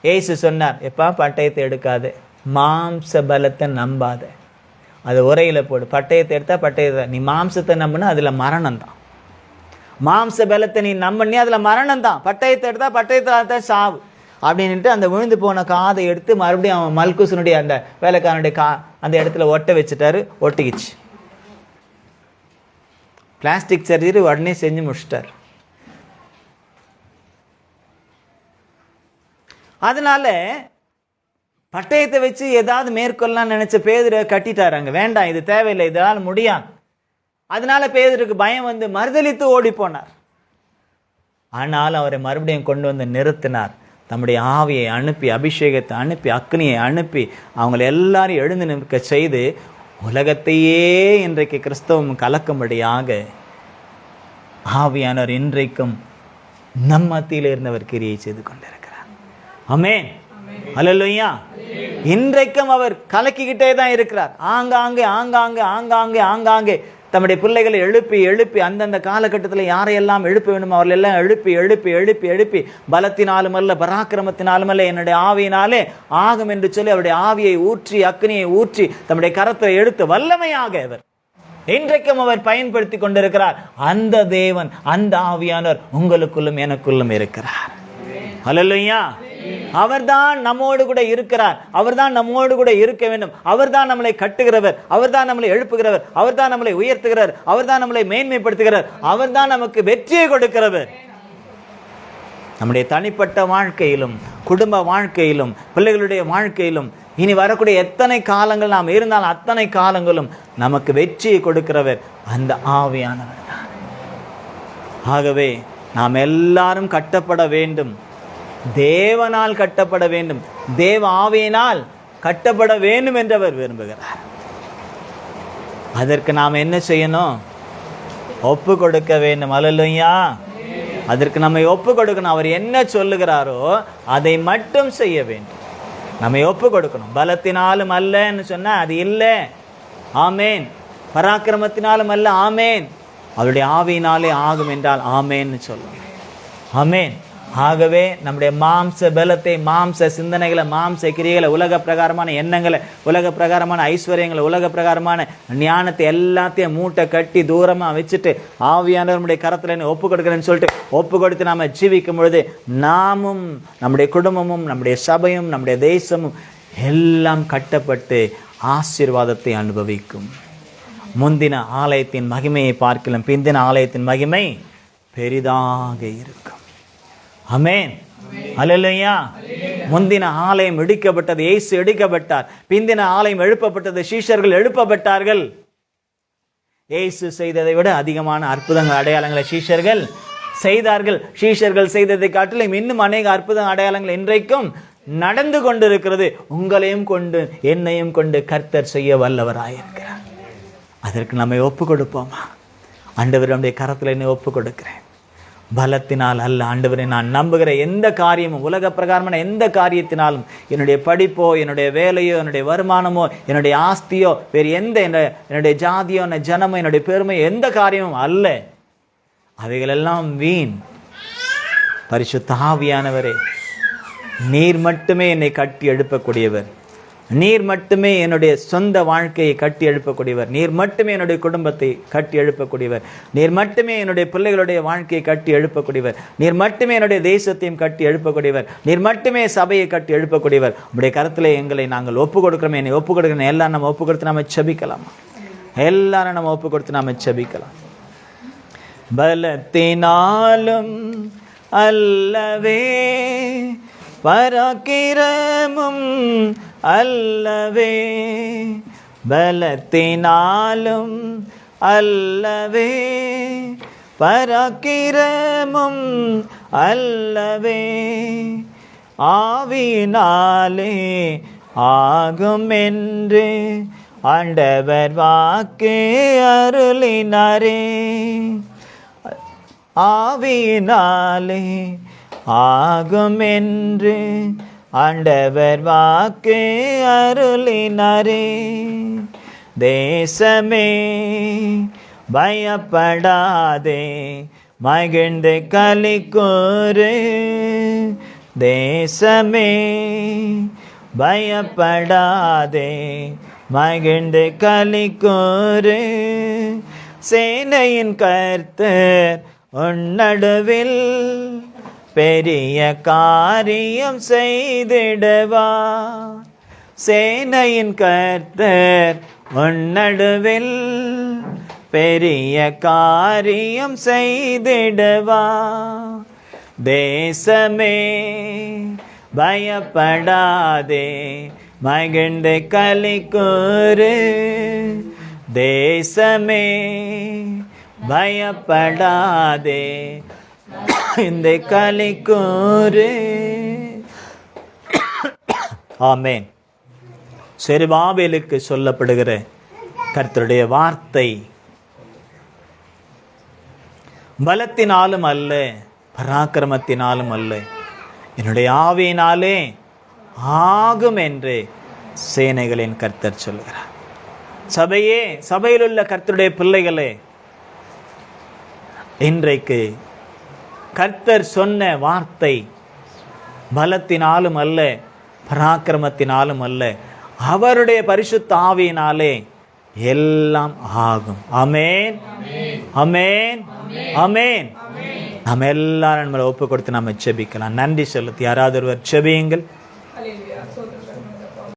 ஏசு சொன்னார், எப்பா பட்டயத்தை எடுக்காது, மாம்ச பலத்தை நம்பாத, அதை உரையில் போடு. பட்டயத்தை எடுத்தா பட்டயத்தை, நீ மாம்சத்தை நம்பினா அதில் மரணம் தான். மாம்ச பலத்தை நீ நம்பினே அதில் மரணம் தான். பட்டயத்தை எடுத்தா பட்டயத்தை சாவு அப்படின்ட்டு அந்த விழுந்து போன காதை எடுத்து மறுபடியும் அவன் மல்குசனுடைய அந்த வேலைக்காரனுடைய அந்த இடத்துல ஒட்ட வச்சுட்டாரு. ஒட்டிக்கிச்சு. பிளாஸ்டிக் சர்ஜரி உடனே செஞ்சு முடிச்சிட்டார். அதனால பட்டயத்தை வச்சு ஏதாவது மேற்கொள்ளலாம் நினைச்ச பேதுரை கட்டிட்டாராங்க. வேண்டாம், இது தேவையில்லை, இதனால் முடியாது. அதனால பேதுருக்கு பயம் வந்து மறுதலித்து ஓடி போனார். ஆனால் அவரை மறுபடியும் கொண்டு வந்து நிறுத்தினார். தம்முடைய ஆவியை அனுப்பி, அபிஷேகத்தை அனுப்பி, அக்னியை அனுப்பி அவங்களை எல்லாரையும் எழுந்து நிற்க செய்து உலகத்தையே இன்றைக்கு கிறிஸ்தவம் கலக்கும்படியாக ஆவியானவர் இன்றைக்கும் நம் மத்தியில் இருந்தவர் கிரியை செய்து கொண்டிருக்கிறார். ஆமென், ஹல்லேலூயா. இன்றைக்கும் அவர் கலக்கிக்கிட்டே தான் இருக்கிறார். ஆங்காங்கே ஆங்காங்கே ஆங்காங்கே ஆங்காங்கே தம்முடைய பிள்ளைகளை எழுப்பி எழுப்பி அந்தந்த காலகட்டத்தில் யாரையெல்லாம் எழுப்ப வேணுமோ அவர்களெல்லாம் எழுப்பி எழுப்பி எழுப்பி எழுப்பி பலத்தினாலும் அல்ல பராக்கிரமத்தினாலும் அல்ல என்னுடைய ஆவியினாலே ஆகும் என்று சொல்லி அவருடைய ஆவியை ஊற்றி அக்னியை ஊற்றி தம்முடைய கரத்தை எடுத்து வல்லமையாக அவர் இன்றைக்கும் அவர் பயன்படுத்தி கொண்டிருக்கிறார். அந்த தேவன், அந்த ஆவியானவர் உங்களுக்குள்ளும் எனக்குள்ளும் இருக்கிறார். ஹல்லேலூயா. அவர்தான் நம்மோடு கூட இருக்கிறார். அவர்தான் நம்மோடு கூட இருக்க வேண்டும். அவர்தான் நம்மளை கட்டுகிறவர், அவர்தான் நம்மளை எழுப்புகிறவர், அவர்தான் நம்மளை உயர்த்துகிறார், அவர்தான் நம்மளை மேன்மைப்படுத்துகிறார், அவர்தான் நமக்கு வெற்றியை கொடுக்கிறவர். நம்முடைய தனிப்பட்ட வாழ்க்கையிலும் குடும்ப வாழ்க்கையிலும் பிள்ளைகளுடைய வாழ்க்கையிலும் இனி வரக்கூடிய எத்தனை காலங்கள் நாம் இருந்தாலும் அத்தனை காலங்களும் நமக்கு வெற்றியை கொடுக்கிறவர் அந்த ஆவியானவர் தான். ஆகவே நாம் எல்லாரும் கட்டப்பட வேண்டும், தேவனால் கட்டப்பட வேண்டும், தேவ ஆவியினால் கட்டப்பட வேண்டும் என்று அவர் விரும்புகிறார். அதற்கு நாம் என்ன செய்யணும்? ஒப்பு கொடுக்க வேண்டும். அல்லேலூயா. அதற்கு நம்மை ஒப்பு கொடுக்கணும். அவர் என்ன சொல்லுகிறாரோ அதை மட்டும் செய்ய வேண்டும். நம்மை ஒப்பு கொடுக்கணும். பலத்தினாலும் அல்லன்னு சொன்னா அது இல்லை. ஆமேன். பராக்கிரமத்தினாலும் அல்ல. ஆமேன். அவருடைய ஆவியினாலே ஆகும் என்றால் ஆமேன்னு சொல்லணும். ஆமேன். ஆகவே நம்முடைய மாம்ச பலத்தை, மாம்ச சிந்தனைகளை, மாம்ச கிரியைகளை, உலக பிரகாரமான எண்ணங்களை, உலக பிரகாரமான ஐஸ்வர்யங்களை, உலக பிரகாரமான ஞானத்தை எல்லாத்தையும் மூட்டை கட்டி தூரமாக வச்சுட்டு ஆவியானவருடைய கரத்தில் ஒப்பு கொடுக்குறேன்னு சொல்லிட்டு ஒப்பு கொடுத்து நாம் ஜீவிக்கும் பொழுது நாமும் நம்முடைய குடும்பமும் நம்முடைய சபையும் நம்முடைய தேசமும் எல்லாம் கட்டப்பட்டு ஆசீர்வாதத்தை அனுபவிக்கும். முந்தின ஆலயத்தின் மகிமையை பார்க்கலாம் பிந்தின ஆலயத்தின் மகிமை பெரிதாக இருக்கும். ஆமென். அல்லேலூயா. முந்தின ஆலயம் இடிக்கப்பட்டது, இயேசு இடிக்கப்பட்டார். பிந்தின ஆலயம் எழுப்பப்பட்டது, சீஷர்கள் எழுப்பப்பட்டார்கள். இயேசு செய்ததை விட அதிகமான அற்புதங்கள் அடையாளங்களை சீஷர்கள் செய்தார்கள். சீஷர்கள் செய்ததை காட்டிலும் இன்னும் அநேக அற்புத அடையாளங்கள் இன்றைக்கும் நடந்து கொண்டிருக்கிறது. உங்களையும் கொண்டு என்னையும் கொண்டு கர்த்தர் செய்ய வல்லவராயிருக்கிறார். அதற்கு நம்மை ஒப்பு கொடுப்போமா? ஆண்டவர் நம்முடைய கரத்தில் என்னை ஒப்பு கொடுக்கிறேன். பலத்தினால் அல்ல ஆண்டவரை, நான் நம்புகிற எந்த காரியமும், உலக பிரகாரமான எந்த காரியத்தினாலும், என்னுடைய படிப்போ, என்னுடைய வேலையோ, என்னுடைய வருமானமோ, என்னுடைய ஆஸ்தியோ, வேறு எந்த என்னுடைய ஜாதியோ, ஜனமோ, என்னுடைய பெருமையோ, எந்த காரியமும் அல்ல. அவைகளெல்லாம் வீண். பரிசுத்த ஆவியானவரே, நீர் மட்டுமே என்னை கட்டி எழுப்பக்கூடியவர். நீர் மட்டுமே என்னுடைய சொந்த வாழ்க்கையை கட்டி எழுப்பக்கூடியவர். நீர் மட்டுமே என்னுடைய குடும்பத்தை கட்டி எழுப்பக்கூடியவர். நீர் மட்டுமே என்னுடைய பிள்ளைகளுடைய வாழ்க்கையை கட்டி எழுப்பக்கூடியவர். நீர் மட்டுமே என்னுடைய தேசத்தையும் கட்டி எழுப்பக்கூடியவர். நீர் மட்டுமே சபையை கட்டி எழுப்பக்கூடியவர். உங்களுடைய கருத்தில் எங்களை நாங்கள் ஒப்பு கொடுக்கிறோம். என்னை ஒப்பு கொடுக்கிறோம். எல்லாம் நம்ம ஒப்பு கொடுத்து நாம செபிக்கலாம். எல்லாரும் நம்ம ஒப்பு கொடுத்து நாம செபிக்கலாம். பலத்தினாலும் அல்லவே, பராக்கிரமும் அல்லவே, பலத்தினாலும் அல்லவே, பராக்கிரமும் அல்லவே, ஆவியினாலே ஆகும் என்று ஆண்டவர் வாக்கே அருளினாரே. ஆவியினாலே ஆகும் என்று ஆண்டவர் வாக்கு அருளினாரே. தேசமே பயப்படாதே, மகிழ்ந்து களி கூறு. தேசமே பயப்படாதே, மகிழ்ந்து களி கூறு. சேனையின் கர்த்தர் உன்னடுவில் பெரிய காரியம் செய்திடுவார். சேனையின் கர்த்தர் உன்னடுவில் பெரிய காரியம் செய்திடுவார். தேசமே பயப்படாதே, மகிழ்ந்து களி கூறு. தேசமே பயப்படாதே, இந்த களி கூறு. ஆமென். செருபாபேலுக்கு சொல்லப்படுகிற கர்த்தருடைய வார்த்தை பலத்தினாலும் அல்ல, பராக்கிரமத்தினாலும் அல்ல, என்னுடைய ஆவியினாலே ஆகும் என்று சேனைகளின் கர்த்தர் சொல்கிறார். சபையே, சபையில் உள்ள கர்த்தருடைய பிள்ளைகளே, இன்றைக்கு கர்த்தர் சொன்ன வார்த்தை பலத்தினாலும் அல்ல, பராக்கிரமத்தினாலும் அல்ல, அவருடைய பரிசுத்த ஆவியினாலே எல்லாம் ஆகும். ஆமென், ஆமென், ஆமென். நாம் எல்லாரும் நம்மளை ஒப்பு கொடுத்து நாம் செபிக்கலாம். நன்றி செலுத்தி யாராவது ஒருவர் செபியுங்கள்.